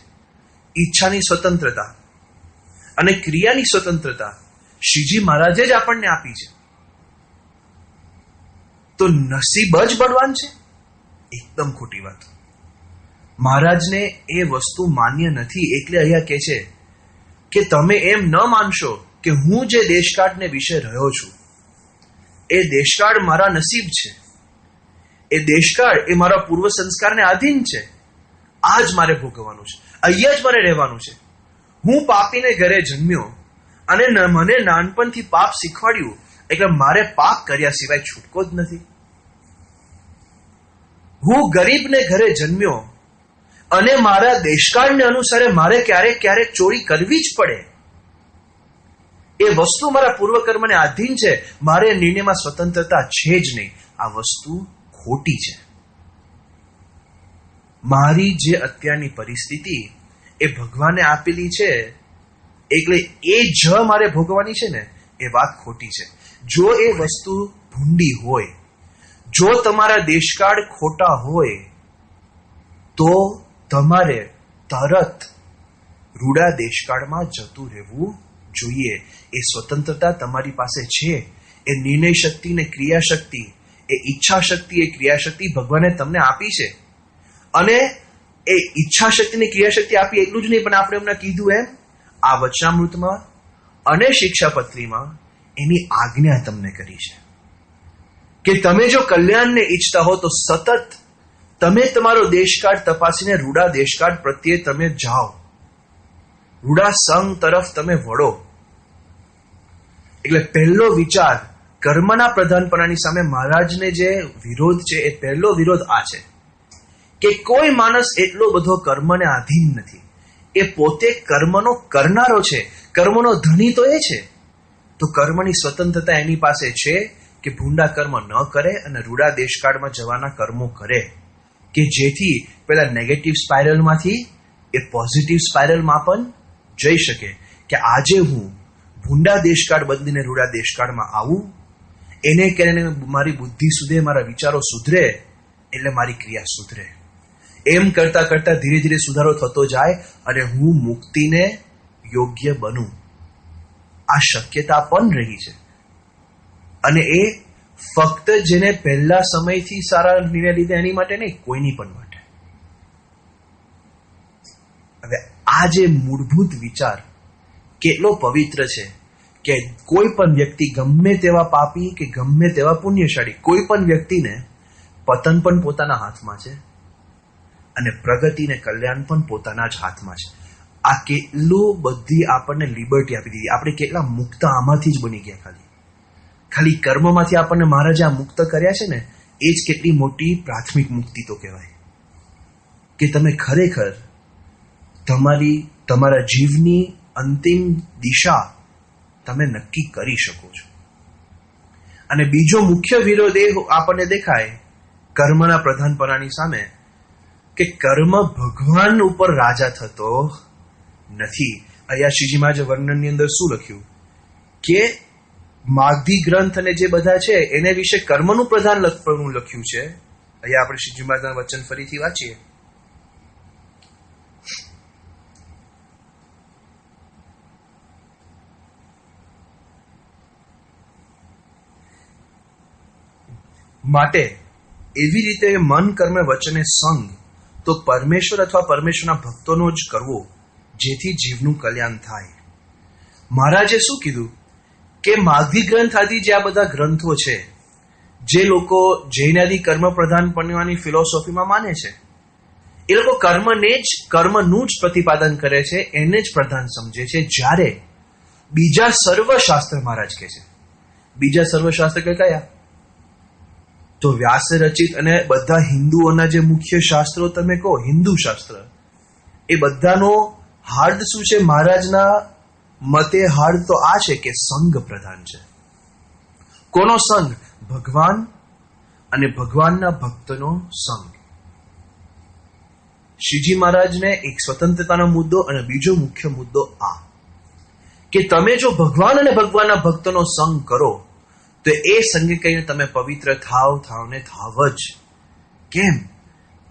ઈચ્છાની સ્વતંત્રતા અને ક્રિયાની સ્વતંત્રતા શ્રીજી મહારાજે જ આપણને આપી છે. તો નસીબ જ બળવાન છે? એકદમ ખોટી વાત. મહારાજને એ વસ્તુ માન્ય નથી, એટલે અહીંયા કહે છે કે તમે એમ ન માનશો કે હું જે દેશકાળને વિશે રહ્યો છું એ દેશકાળ મારા નસીબ છે, એ દેશકાળ એ મારા પૂર્વ સંસ્કારને આધીન છે. આ જ મારે ભોગવવાનું છે, અહીંયા જ મારે રહેવાનું છે. હું પાપીને ઘરે જન્મ્યો અને મને નાનપણથી પાપ શીખવાડ્યું, એટલે મારે પાપ કર્યા સિવાય છૂટકો જ નથી. હું ગરીબને ઘરે જન્મ્યો અને મારા દેશકાળને અનુસારે મારે ક્યારેક ક્યારેક ચોરી કરવી જ પડે. એ વસ્તુ મારા પૂર્વકર્મને આધીન છે, મારે નિર્ણયમાં સ્વતંત્રતા છે જ નહીં. આ વસ્તુ ખોટી છે. મારી જે અત્યારની પરિસ્થિતિ એ ભગવાને આપેલી છે, એટલે એ જ મારે ભોગવવાની છે ને, એ વાત ખોટી છે. જો એ વસ્તુ ભૂંડી હોય, જો તમારા દેશકાળ ખોટા હોય, તો તમારે તરત રૂડા દેશકાળમાં જતું રહેવું જોઈએ. એ સ્વતંત્રતા તમારી પાસે છે. એ નિર્ણય શક્તિ ને ક્રિયા શક્તિ, એ ઈચ્છા શક્તિ, એ ક્રિયા શક્તિ ભગવાને તમને આપી છે. અને એ ઈચ્છા શક્તિ ને ક્રિયા શક્તિ આપી એટલું જ નહીં, પણ આપણે એમને કીધું એમ આ વચનામૃતમાં અને શિક્ષાપત્રીમાં એની આજ્ઞા તમને કરી છે કે તમે જો કલ્યાણને ઈચ્છતા હો તો સતત તમે તમારો દેશકાળ તપાસીને રૂડા દેશકાળ પ્રત્યે તમે જાઓ, રૂડા સંઘ તરફ તમે વળો. એટલે પહેલો વિચાર કર્મના પ્રધાનપણાની સામે મહારાજને જે વિરોધ છે, એ પહેલો વિરોધ આ છે કે કોઈ માણસ એટલો બધો કર્મને આધીન નથી. એ પોતે કર્મનો કરનારો છે, કર્મનો ધણી તો એ છે. તો કર્મની સ્વતંત્રતા એની પાસે છે કે ભૂંડા કર્મ ન કરે અને રૂડા દેશકાળમાં જવાના કર્મો કરે, કે જેથી પેલા નેગેટિવ સ્પાઇરલમાંથી એ પોઝિટિવ સ્પાઇરલમાં પણ જઈ શકે. કે આજે હું ભૂંડા દેશકાળ બદલીને રૂડા દેશકાળમાં આવું, એને કરીને મારી બુદ્ધિ સુધરે, મારા વિચારો સુધરે, એટલે મારી ક્રિયા સુધરે. એમ કરતા કરતા ધીરે ધીરે સુધારો થતો જાય અને હું મુક્તિને યોગ્ય બનું. આ શક્યતા પણ રહી છે. અને એ ફક્ત જેને પહેલા સમયથી સારા નિર્ણય લીધા એની માટે નહીં, કોઈની પણ માટે. હવે આ જે મૂળભૂત વિચાર કેટલો પવિત્ર છે કે કોઈ પણ વ્યક્તિ, ગમે તેવા પાપી કે ગમે તેવા પુણ્યશાળી, કોઈ પણ વ્યક્તિને પતન પણ પોતાના હાથમાં છે અને પ્રગતિ ને કલ્યાણ પણ પોતાના જ હાથમાં છે. આ કેટલું બધી આપણને લિબર્ટી આપી દીધી. આપણે કેટલા મુક્ત આમાંથી જ બની ગયા. ખાલી કર્મમાંથી આપણને મહારાજે આ મુક્ત કર્યા છે ને, એ જ કેટલી મોટી પ્રાથમિક મુક્તિ તો કહેવાય. કે તમે ખરેખર તમારા જીવની અંતિમ દિશા તમે નક્કી કરી શકો છો. અને બીજો મુખ્ય વિરોધ એ આપણને દેખાય કર્મના પ્રધાનપણાની સામે કે કર્મ ભગવાન ઉપર રાજા થતો નથી. અહીંયા શ્રીજી મહારાજે વર્ણનની અંદર શું લખ્યું કે માગધી ગ્રંથ અને જે બધા છે એને વિશે કર્મનું પ્રધાનપણું લખ્યું છે. અહીંયા આપણે શ્રીજી મહારાજના વચન ફરીથી વાંચીએ. માટે એવી રીતે મન કર્મ વચને સંગ તો પરમેશ્વર અથવા પરમેશ્વરના ભક્તોનો જ કરવો, જેથી જીવનું કલ્યાણ થાય. મહારાજે શું કીધું કે માગધી ગ્રંથ આદિ જે આ બધા ગ્રંથો છે, જે લોકો જૈનાદિ કર્મ પ્રધાન બનવાની ફિલોસોફીમાં માને છે, એ લોકો કર્મનું જ પ્રતિપાદન કરે છે, એને જ પ્રધાન સમજે છે. જ્યારે બીજા સર્વશાસ્ત્ર મહારાજ કહે છે. બીજા સર્વશાસ્ત્ર કયા? તો વ્યાસ રચિત અને બધા હિન્દુઓના જે મુખ્ય શાસ્ત્રો તમે કહો, હિન્દુ શાસ્ત્ર, એ બધાનો હાર્દ શું છે? મહારાજના મતે હાર્દ તો આ છે કે સંઘ પ્રધાન છે. કોનો સંઘ? ભગવાન અને ભગવાનના ભક્તનો સંઘ. શ્રીજી મહારાજને એક સ્વતંત્રતાનો મુદ્દો અને બીજો મુખ્ય મુદ્દો આ કે તમે જો ભગવાન અને ભગવાનના ભક્તનો સંગ કરો તો એ સંગે કહીને તમે પવિત્ર થાવ જ. કેમ?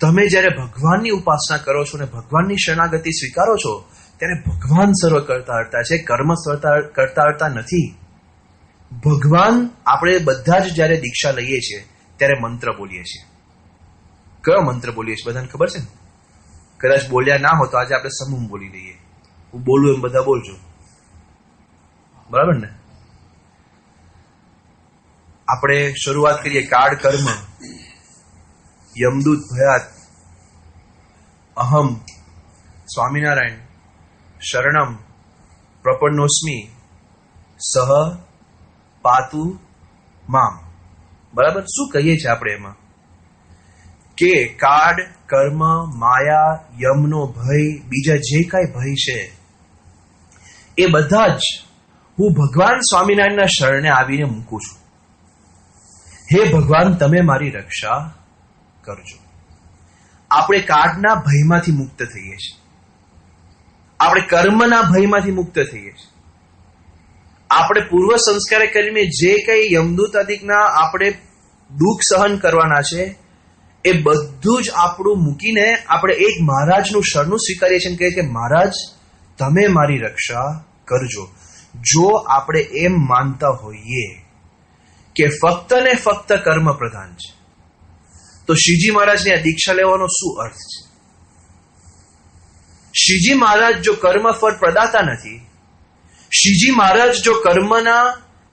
તમે જ્યારે ભગવાનની ઉપાસના કરો છો અને ભગવાનની શરણાગતિ સ્વીકારો છો ત્યારે ભગવાન સર્વ કરતા હરતા છે, કર્મ કરતા હરતા નથી. ભગવાન, આપણે બધા જ જ્યારે દીક્ષા લઈએ છીએ ત્યારે મંત્ર બોલીએ છીએ. કયો મંત્ર બોલીએ છીએ બધાને ખબર છે ને? કદાચ બોલ્યા ના હોય તો આજે આપણે સમૂહ બોલી લઈએ. હું બોલું એમ બધા બોલજો, બરાબર ને? આપણે શરૂઆત કરીએ. કાળ કર્મ, યમદૂત ભયાત, અહમ, સ્વામિનારાયણ, શરણમ, પ્રપન્નોસ્મિ, સહ પાતુ મામ. બરાબર? શું કહીએ છીએ આપણે એમાં? કે કાળ, કર્મ, માયા, યમનો ભય, બીજા જે કાંઈ ભય છે એ બધા જ હું ભગવાન સ્વામિનારાયણના શરણે આવીને મૂકું છું. હે ભગવાન, તમે મારી રક્ષા કરજો. આપણે કાળના ભયમાંથી મુક્ત થઈએ છીએ, આપણે કર્મના ભયમાંથી મુક્ત થઈએ છીએ. આપણે પૂર્વ સંસ્કારે કરીને જે કંઈ યમદૂત આદિકના આપણે દુઃખ સહન કરવાના છે એ બધું જ આપણું મૂકીને આપણે એક મહારાજનું શરણું સ્વીકારીએ છીએ કે મહારાજ તમે મારી રક્ષા કરજો. જો આપણે એમ માનતા હોઈએ કે ફક્ત ને ફક્ત કર્મ પ્રધાન છે તો શ્રીજી મહારાજને આ દીક્ષા લેવાનો શું અર્થ છે? શ્રીજી મહારાજ જો કર્મફળ પ્રદાતા નથી, શ્રીજી મહારાજ જો કર્મના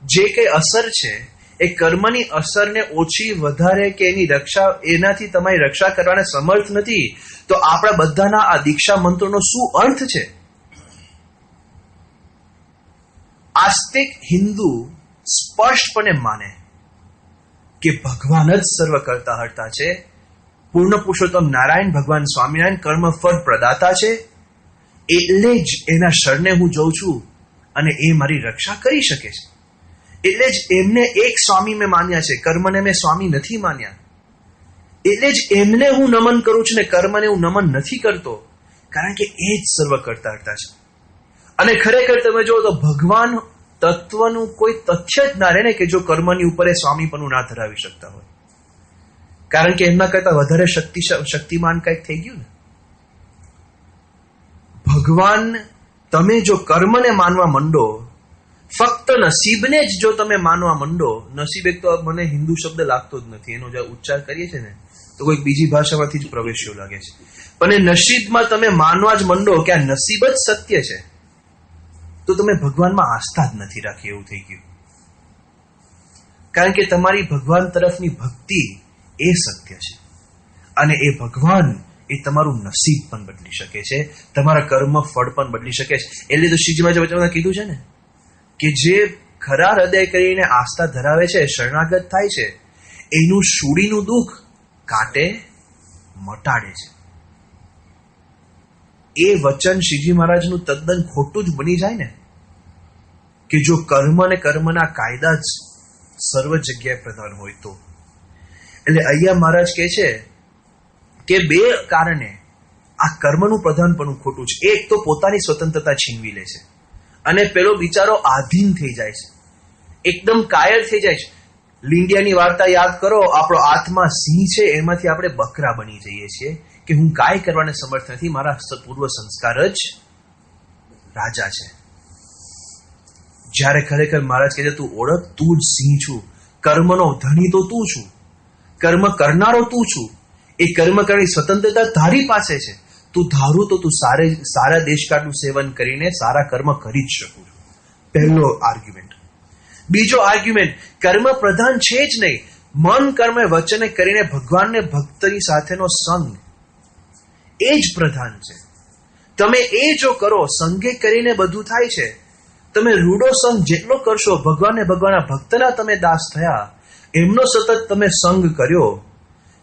જે કઈ અસર છે એ કર્મની અસરને ઓછી વધારે કે એની રક્ષા, એનાથી તમારી રક્ષા કરવાને સમર્થ નથી, તો આપણા બધાના આ દીક્ષા મંત્રનો શું અર્થ છે? આસ્તિક હિન્દુ સ્પષ્ટપણે માને કે ભગવાન જ સર્વ કરતા હરતા છે, પૂર્ણ પુરુષોત્તમ નારાયણ ભગવાન સ્વામિનારાયણ કર્મફળ પ્રદાતા છે, એટલે જ એના શરણે હું જઉં છું અને એ મારી રક્ષા કરી શકે છે. એટલે જ એમને એક સ્વામી મેં માન્યા છે, કર્મને મેં સ્વામી નથી માન્યા. એટલે જ એમને હું નમન કરું છું ને કર્મને હું નમન નથી કરતો, કારણ કે એ જ સર્વ કરતા હરતા છે. અને ખરેખર તમે જુઓ તો ભગવાન તત્વનું કોઈ તથ્ય જ ના રહે ને કે જો કર્મની ઉપર એ સ્વામીપણું ના ધરાવી શકતા હોય, કારણ કે એમના કરતા વધારે શક્તિમાન કંઈક થઈ ગયું ને. ભગવાન, તમે જો કર્મને માનવા માંડો, ફક્ત નસીબને જ જો તમે માનવા માંડો, નસીબ એક તો મને હિન્દુ શબ્દ લાગતો જ નથી, એનો જે ઉચ્ચાર કરીએ છીએ ને તો કોઈક બીજી ભાષામાંથી જ પ્રવેશ્યો લાગે છે. પણ એ નસીબમાં તમે માનવા જ માંડો કે આ નસીબ જ સત્ય છે, તો તમે ભગવાનમાં આસ્થા જ નથી રાખી એવું થઈ ગયું. કારણ કે તમારી ભગવાન તરફની ભક્તિ એ સત્ય છે, અને એ ભગવાન એ તમારું નસીબ પણ બદલી શકે છે, તમારા કર્મ ફળ પણ બદલી શકે છે. એટલે તો શ્રીજી મહારાજે કીધું છે ને કે જે ખરા હૃદય કરીને આસ્થા ધરાવે છે, શરણાગત થાય છે, એનું શૂળીનું દુઃખ કાંટે મટાડે છે. એ વચન શ્રીજી મહારાજનું તદ્દન ખોટું જ બની જાય ને કે જો કર્મ અને કર્મના કાયદા જ સર્વ જગ્યાએ પ્રધાન હોય તો. એટલે અહીંયા મહારાજ કહે છે કે બે કારણે આ કર્મનું પ્રધાનપણું ખોટું છે. એક તો પોતાની સ્વતંત્રતા છીનવી લે છે અને પેલો બિચારો આધીન થઈ જાય છે, એકદમ કાયર થઈ જાય છે. લીંડિયાની વાર્તા યાદ કરો, આપણો આત્મા સિંહ છે, એમાંથી આપણે બકરા બની જઈએ છીએ કે હું કાંઈ કરવાને સમર્થ નથી, મારા પૂર્વ સંસ્કાર જ રાજા છે. જ્યારે ખરેખર મહારાજ કહે છે તું ઓળખ, તું જ સિંહ છું, કર્મનો ધણી તો તું છું, કર્મ કરનારો તું છું. એ કર્મ કરવાની સ્વતંત્રતા તારી પાસે છે. તું ધારું તો તું સારા દેશકાળનું સેવન કરીને સારા કર્મ કરી જ શકું છું. પહેલો આર્ગ્યુમેન્ટ. બીજો આર્ગ્યુમેન્ટ, કર્મ પ્રધાન છે જ નહીં, મન કર્મ વચને કરીને ભગવાનને ભક્તની સાથેનો સંગ એ જ પ્રધાન છે. તમે એ જો કરો, સંગે કરીને બધું થાય છે, તમે રૂડો સંગ જેટલો કરશો, ભગવાનના ભક્તના તમે દાસ થયા, એમનો સતત તમે સંગ કર્યો,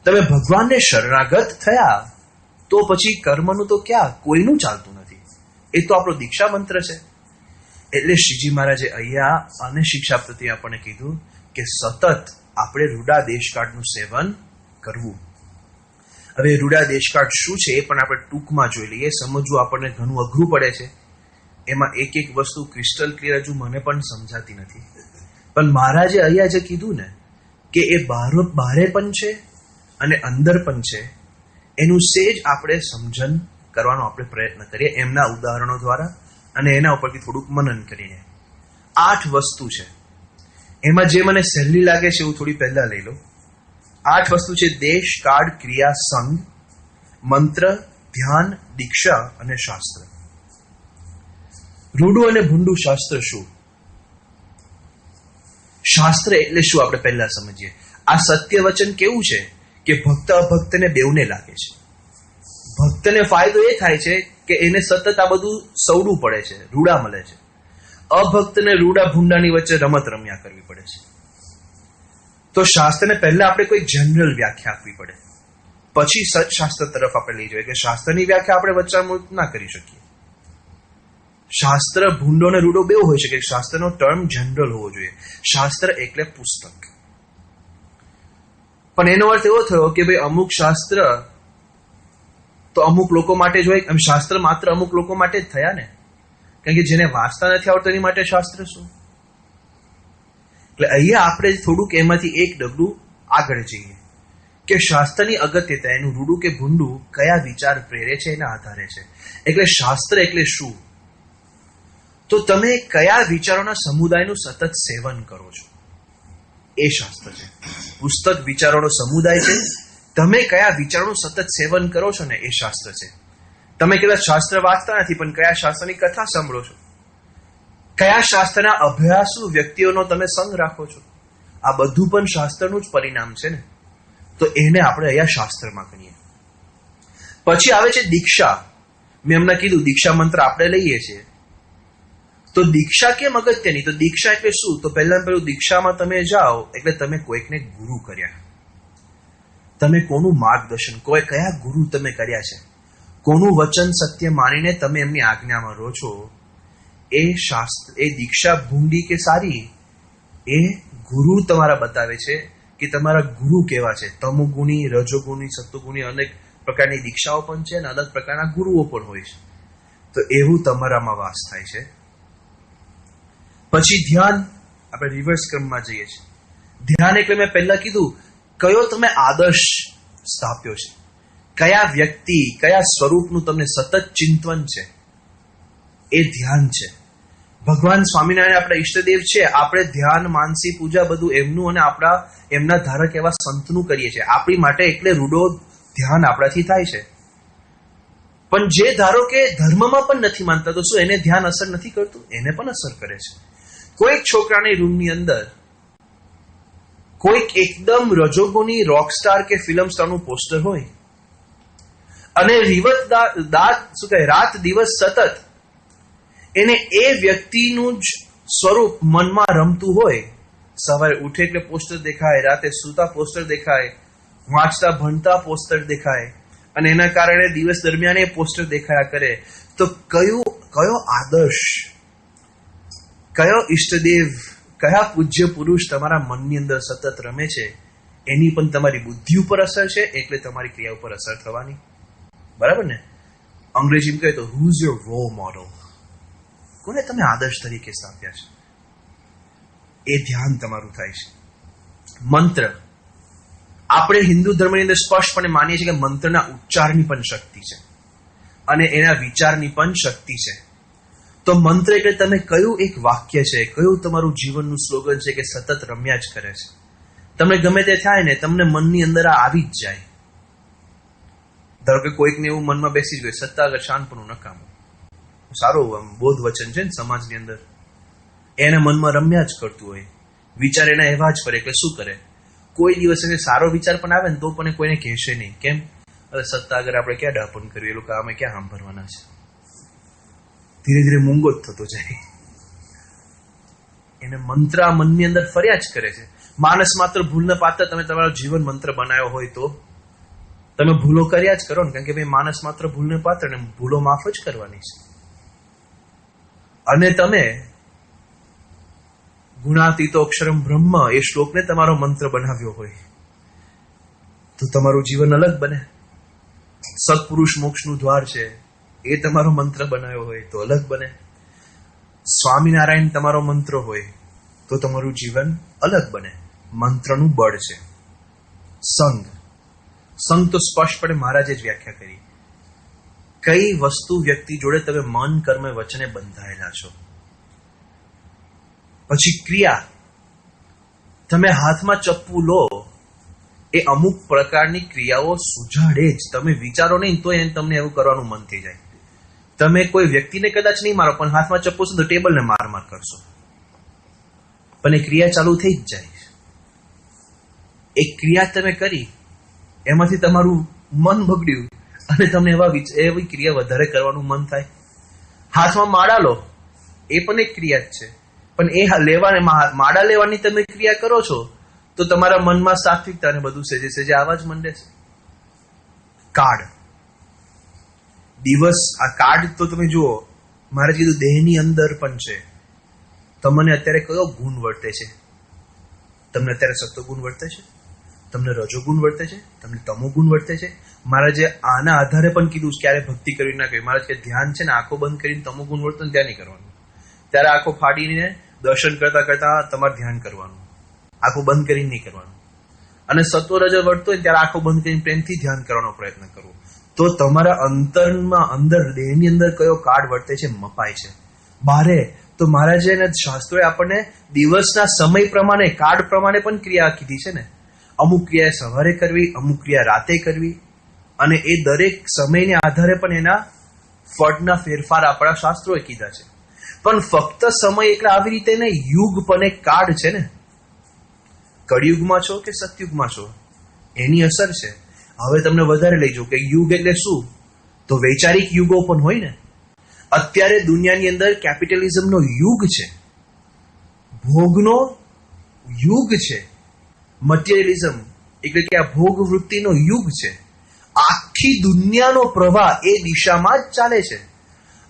તમે ભગવાનને શરણાગત થયા, તો પછી કર્મનું તો ક્યાં, કોઈનું ચાલતું નથી. એ તો આપણો દીક્ષા મંત્ર છે. એટલે શ્રીજી મહારાજે અહીંયા અને શિક્ષા પ્રત્યે આપણને કીધું કે સતત આપણે રૂડા દેશકાળનું સેવન કરવું. હવે રૂડા દેશકાળ શું છે એ પણ આપણે ટૂંકમાં જોઈ લઈએ. સમજવું આપણને ઘણું અઘરું પડે છે. એમાં એક એક વસ્તુ ક્રિસ્ટલ ક્લિયર હજુ મને પણ સમજાતી નથી. પણ મહારાજે અહીંયા જે કીધું ને કે એ બારે પણ છે અને અંદર પણ છે, એનું સેજ આપણે સમજણ કરવાનો આપણે પ્રયત્ન કરીએ એમના ઉદાહરણો દ્વારા અને એના ઉપરથી થોડુંક મનન કરીને. 8 વસ્તુ છે. એમાં જે મને સહેલી લાગે છે એવું થોડી પહેલા લઈ લો. 8 વસ્તુ છે: દેશ, કાળ, ક્રિયા, સંગ, મંત્ર, ધ્યાન, દીક્ષા અને શાસ્ત્ર. રૂડું અને ભૂંડું શાસ્ત્ર શું? શાસ્ત્ર એટલે શું આપણે પહેલા સમજીએ. આ સત્ય વચન કેવું છે કે ભક્ત અભક્તને બેઉને લાગે છે. ભક્તને ફાયદો એ થાય છે કે એને સતત આ બધું સવડું પડે છે, રૂડા મળે છે. અભક્તને રૂડા ભૂંડાની વચ્ચે રમત રમ્યા કરવી પડે છે. તો શાસ્ત્રને પહેલા આપણે કોઈ જનરલ વ્યાખ્યા આપવી પડે, પછી સત્શાસ્ત્ર તરફ આપણે લઈ જઈએ કે શાસ્ત્રની વ્યાખ્યા આપણે વચ્ચામૂળ ના કરી શકીએ. શાસ્ત્ર ભૂંડો અને રૂડો બેવ હોઈ શકે. શાસ્ત્રનો ટર્મ જનરલ હોવો જોઈએ. શાસ્ત્ર એટલે પુસ્તક. પણ એનો અર્થ એવો થયો કે ભાઈ અમુક શાસ્ત્ર તો અમુક લોકો માટે જ હોય. શાસ્ત્ર માત્ર અમુક લોકો માટે જ થયા ને, કારણ કે જેને વાંચતા નથી આવડતું એની માટે શાસ્ત્ર શું? એટલે અહીંયા આપણે થોડુંક એમાંથી એક ડગલું આગળ જઈએ કે શાસ્ત્રની અગત્યતા, એનું રૂડું કે ભૂંડું કયા વિચાર પ્રેરે છે એના આધારે છે. એટલે શાસ્ત્ર એટલે શું? તો તમે કયા વિચારોના સમુદાયનું સતત સેવન કરો છો એ શાસ્ત્ર છે. પુસ્તક વિચારોનો સમુદાય છે. તમે કયા વિચારોનું સતત સેવન કરો છો ને એ શાસ્ત્ર છે. તમે કદાચ શાસ્ત્ર વાંચતા નથી પણ કયા શાસ્ત્રની કથા સાંભળો છો, કયા શાસ્ત્રના અભ્યાસુ વ્યક્તિઓનો તમે સંગ રાખો છો, આ બધું પણ શાસ્ત્રનું જ પરિણામ છે ને. તો એને આપણે અહીંયા શાસ્ત્રમાં ગણીએ. પછી આવે છે દીક્ષા. મેં હમણાં કીધું દીક્ષા મંત્ર આપણે લઈએ છીએ. તો દીક્ષા કેમ અગત્યની? તો દીક્ષા એટલે શું? તો પહેલા પહેલું દીક્ષામાં તમે જાઓ એટલે તમે કોઈકને ગુરુ કર્યા. તમે કોનું માર્ગદર્શન, કયા ગુરુ તમે કર્યા છે, કોનું વચન સત્ય માનીને તમે એમની આજ્ઞામાં રહો છો. એ શાસ્ત્ર, એ દીક્ષા ભૂંડી કે સારી, એ ગુરુ તમારા બતાવે છે કે તમારા ગુરુ કેવા છે. તમોગુણી, રજોગુણી, સત્વગુણી અનેક પ્રકારની દીક્ષાઓ પણ છે અને અલગ પ્રકારના ગુરુઓ પણ હોય છે. તો એવું તમારામાં વાસ થાય છે. પછી ધ્યાન. આપણે રિવર્સ ક્રમમાં જઈએ છીએ. ધ્યાન એટલે મેં પહેલા કીધું કયો તમે આદર્શ સ્થાપ્યો છે, કયા વ્યક્તિ, કયા સ્વરૂપનું તમને સતત ચિંતન છે, એ ધ્યાન છે. ભગવાન સ્વામિનારાયણ આપણા ઈષ્ટદેવ છે. આપણે ધ્યાન, માનસી પૂજા બધું એમનું અને આપણા એમના ધારક એવા સંતનું કરીએ છીએ. આપણી માટે એટલે રૂડો ધ્યાન આપણાથી થાય છે. પણ જે ધારો કે ધર્મમાં પણ નથી માનતા, તો શું એને ધ્યાન અસર નથી કરતું? એને પણ અસર કરે છે. કોઈક છોકરાની રૂમની અંદર કોઈક એકદમ રજોગુની રોકસ્ટાર કે ફિલ્મ સ્ટારનું પોસ્ટર હોય અને રાત દિવસ સતત એને એ વ્યક્તિનું જ સ્વરૂપ મનમાં રમતું હોય. સવારે ઉઠે એટલે પોસ્ટર દેખાય, રાતે સૂતા પોસ્ટર દેખાય, વાંચતા ભણતા પોસ્ટર દેખાય અને એના કારણે દિવસ દરમિયાન એ પોસ્ટર દેખાયા કરે. તો કયો આદર્શ, કયો ઈષ્ટદેવ, કયા પૂજ્ય પુરુષ તમારા મનની અંદર સતત રમે છે, એની પણ તમારી બુદ્ધિ ઉપર અસર છે. એટલે તમારી ક્રિયા ઉપર અસર થવાની. બરાબર ને? અંગ્રેજીમાં કહે તો who is your role model? કોને તમે આદર્શ તરીકે સ્થાપ્યા છે? એ ધ્યાન તમારું થાય છે. મંત્ર. આપણે હિન્દુ ધર્મની અંદર સ્પષ્ટપણે માનીએ છીએ કે મંત્રના ઉચ્ચારની પણ શક્તિ છે અને એના વિચારની પણ શક્તિ છે. તો મંત્ર એટલે તમે કયું એક વાક્ય છે, કયું તમારું જીવનનું સ્લોગન છે કે સતત રમ્યા જ કરે છે. તમને ગમે તે થાય ને તમને મનની અંદર આ આવી જ જાય. ધારો કે કોઈકને એવું મનમાં બેસી જ ગયું, સત્તા આગળ શાનપણું નકામું. સારું બોધ વચન છે ને સમાજની અંદર, એને મનમાં રમ્યા જ કરતું હોય, વિચાર એના એવા જ ફરે. એટલે શું કરે? કોઈ દિવસ એને સારો વિચાર પણ આવે ને તો પણ કોઈને કહેશે નહીં. કેમ? અરે સત્તા આગળ આપણે ક્યાં ડાપણ કર્યું, એ લોકો અમે ક્યાં સાંભળવાના છે. ધીરે ધીરે મૂંગો જ થતો જાય. એને મંત્ર આ મનની અંદર ફર્યા જ કરે છે. માણસ માત્ર ભૂલને પાત્ર તમે તમારો જીવન મંત્ર બનાવ્યો હોય તો તમે ભૂલો કર્યા જ કરો ને, કારણ કે ભાઈ માણસ માત્ર ભૂલને પાત્ર ને ભૂલો માફ જ કરવાની છે. અને તમે ગુણાતીતો અક્ષરમ બ્રહ્મ એ શ્લોકને તમારો મંત્ર બનાવ્યો હોય તો તમારું જીવન અલગ બને. સત્પુરુષ મોક્ષનું દ્વાર છે એ તમારો મંત્ર બનાવ્યો હોય તો અલગ બને. સ્વામિનારાયણ તમારો મંત્ર હોય તો તમારું જીવન અલગ બને. મંત્રનું બળ છે સંગ. સંગ તો સ્પષ્ટપણે મહારાજે જ વ્યાખ્યા કરી. કઈ વસ્તુ વ્યક્તિ જોડે તમે મન કર્મ વચને બંધાયેલા છો. પછી ક્રિયા. તમે હાથમાં ચપ્પુ લો એ અમુક પ્રકારની ક્રિયાઓ સુજાડે જ. તમે વિચારો નહીં તો તમને એવું કરવાનું મન થઈ જાય. તમે કોઈ વ્યક્તિને કદાચ નહીં મારો પણ હાથમાં ચપ્પુ છે તો ટેબલને માર કરશો, પણ એ ક્રિયા ચાલુ થઈ જ જાય. એક ક્રિયા તમે કરી એમાંથી તમારું મન બગડ્યું અને તમને એવી ક્રિયા વધારે કરવાનું મન થાય. હાથમાં માળા લો એ પણ એક ક્રિયા જ છે, પણ એ માળા લેવાની તમે ક્રિયા કરો છો તો તમારા મનમાં સાત્વિકતા ને બધું સેજે આવા જ મંડે છે. કાર્ડ દિવસ, આ કાર્ડ તો તમે જુઓ, મારે કીધું દેહની અંદર પણ છે. તમને અત્યારે કયો ગુણ વર્તે છે? તમને અત્યારે સત્વગુણ વર્તે છે, તમને રજોગુણ વર્તે છે, તમને તમોગુણ વર્તે છે. મહારાજે આના આધારે પણ કીધું ક્યારે ભક્તિ કરવી ના કરવી. મહારાજ કે ધ્યાન છે ને આંખો બંધ કરીને તમોગુણ વર્તન ત્યાં નહીં કરવાનું. ત્યારે આંખો ફાડીને દર્શન કરતા કરતા તમારે ધ્યાન કરવાનું, આંખો બંધ કરીને નહીં કરવાનું. અને સત્વ રજ વર્તતો હોય ત્યારે આંખો બંધ કરીને પ્રેમથી ધ્યાન કરવાનો પ્રયત્ન કરવો. તો તમારા અંતરમાં અંદર દેહની અંદર કયો કાર્ડ વર્તે છે મપાય છે. બારે તો મહારાજે શાસ્ત્રોએ આપણને દિવસના સમય પ્રમાણે કાર્ડ પ્રમાણે પણ ક્રિયા કીધી છે ને. અમુક ક્રિયા સવારે કરવી, અમુક ક્રિયા રાતે કરવી, અને એ દરેક સમયને આધારે પણ એના ફળના ફેરફાર આપણા શાસ્ત્રોએ કીધા છે. પણ ફક્ત સમય એટલે આવી રીતે ને યુગ પણ એક કાર્ડ છે ને. કળિયુગમાં છો કે સતયુગમાં છો એની અસર છે. હવે તમને વધારે લઈ જાઉં કે યુગ એટલે શું, તો વૈચારિક યુગો પણ હોય ને. અત્યારે દુનિયાની અંદર કેપિટલિઝમનો યુગ છે, ભોગનો યુગ છે, મટીરિયલિઝમ એટલે કે આ ભોગ વૃત્તિનો યુગ છે. આખી દુનિયાનો પ્રવાહ એ દિશામાં જ ચાલે છે.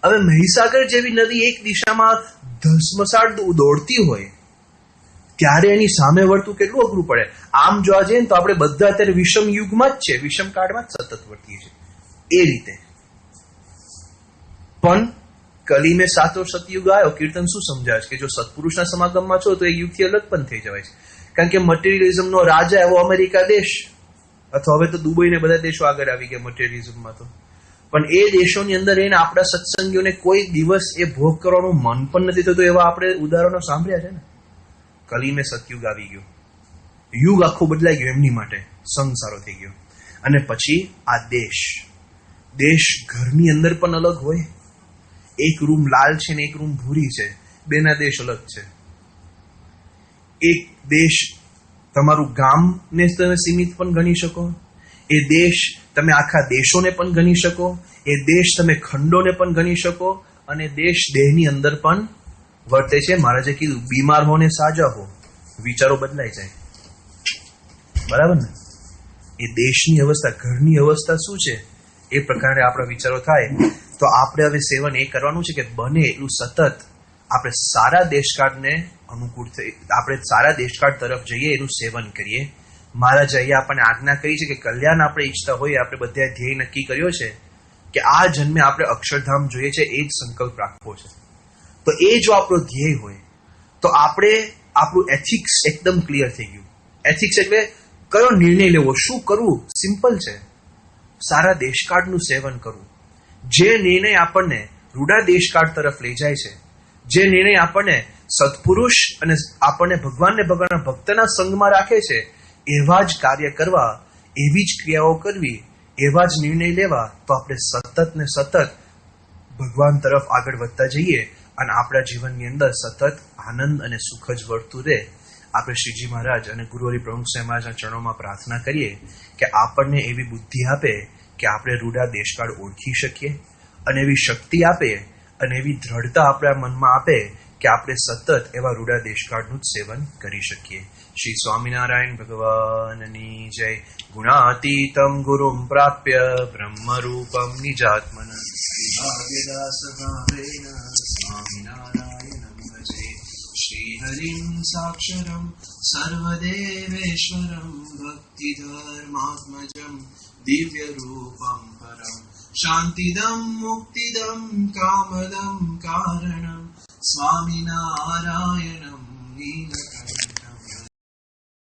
હવે મહીસાગર જેવી નદી એક દિશામાં ધસમસાટ દોડતી હોય ત્યારે એની સામે વળતું કેટલું અઘરું પડે. આમ જોવા જઈએ તો આપણે બધા અત્યારે વિષમ યુગમાં જ છે, વિષમ કાળમાં જ સતત વર્તીએ છીએ. એ રીતે પણ કલી મેં સાતો સતયુગ આવ્યો. કીર્તન શું સમજાવે છે કે જો સત્પુરુષના સમાગમમાં છો તો એ યુગથી અલગ પણ થઈ જવાય છે. કારણ કે મટીરિયલિઝમનો રાજા એવો અમેરિકા દેશ, અથવા હવે તો દુબઈ ને બધા દેશો આગળ આવી ગયા મટીરિયલિઝમમાં તો. પણ એ દેશોની અંદર એને આપણા સત્સંગીઓને કોઈ દિવસ એ ભોગ કરવાનું મન પણ નથી થતું. એવા આપણે ઉદાહરણો સાંભળ્યા છે ને. કલી મેં સતયુગ આવી ગયો, યુગ આખો બદલાઈ ગયો એમની માટે, સંગ સારો થઈ ગયો. અને પછી આ દેશ ઘરની અંદર પણ અલગ હોય. એક રૂમ લાલ છે ને એક રૂમ ભૂરી છે, બેના દેશ અલગ છે. એક દેશ તમારું ગામને તમે સીમિત પણ ગણી શકો, એ દેશ તમે આખા દેશોને પણ ગણી શકો, એ દેશ તમે ખંડોને પણ ગણી શકો, અને દેશ દેહની અંદર પણ વર્તે છે. મહારાજે કીધું બીમાર હો ને સાજા હો, વિચારો બદલાઈ જાય. બરાબર ને? એ દેશની અવસ્થા, ઘરની અવસ્થા શું છે એ પ્રકારે આપણા વિચારો થાય. તો આપણે હવે સેવન એ કરવાનું છે કે બને એટલું સતત આપણે સારા દેશકાળને અનુકૂળ થઈ, આપણે સારા દેશકાળ તરફ જઈએ એનું સેવન કરીએ. મહારાજે અહીંયા આપણને આજ્ઞા કરી છે કે કલ્યાણ આપણે ઈચ્છતા હોઈએ, આપણે બધા ધ્યેય નક્કી કર્યો છે કે આ જન્મે આપણે અક્ષરધામ જોઈએ છે, એ જ સંકલ્પ રાખવો છે. તો એ જો આપણો ધ્યેય હોય તો આપણે આપણું એથિક્સ એકદમ ક્લિયર થઈ ગયું. એથિક્સ એટલે કયો નિર્ણય લેવો, શું કરવું, સિમ્પલ છે. સારા દેશકાળનું સેવન કરવું. જે નિર્ણય આપણને રૂડા દેશકાળ તરફ લઈ જાય છે, જે નિર્ણય આપણને સત્પુરુષ અને આપણને ભગવાનને ભગવાનના ભક્તના સંગમાં રાખે છે, એવા જ કાર્ય કરવા, એવી જ ક્રિયાઓ કરવી, એવા જ નિર્ણય લેવા, તો આપણે સતત ને સતત ભગવાન તરફ આગળ વધતા જઈએ અને આપણા જીવનની અંદર સતત આનંદ અને સુખ જ વર્તું રહે. આપણે શ્રીજી મહારાજ અને ગુરુહરિ પ્રમુખ સાહેબ મહારાજના ચરણોમાં પ્રાર્થના કરીએ કે આપણને એવી બુદ્ધિ આપે કે આપણે રૂડા દેશકાળ ઓળખી શકીએ, અને એવી શક્તિ આપે અને એવી દ્રઢતા આપણા મનમાં આપે કે આપણે સતત એવા રૂડા દેશકાળનું જ સેવન કરી શકીએ. શ્રી સ્વામિનારાયણ ભગવાનની જય. ગુણાતીતમ ગુરુમ પ્રાપ્ય બ્રહ્મરૂપમ નિજાત્મન ભાગ્યદાસ ભાવેન સ્વામિનારાયણમ ભજે. શ્રીહરિમ સાક્ષરમ સર્વદેવેશ્વરમ ભક્તિધર્માત્મજમ દિવ્યરૂપમ પરમ શાંતિદમ મુક્તિદમ કામદમ કારણમ સ્વામિનારાયણમ નીલકંઠ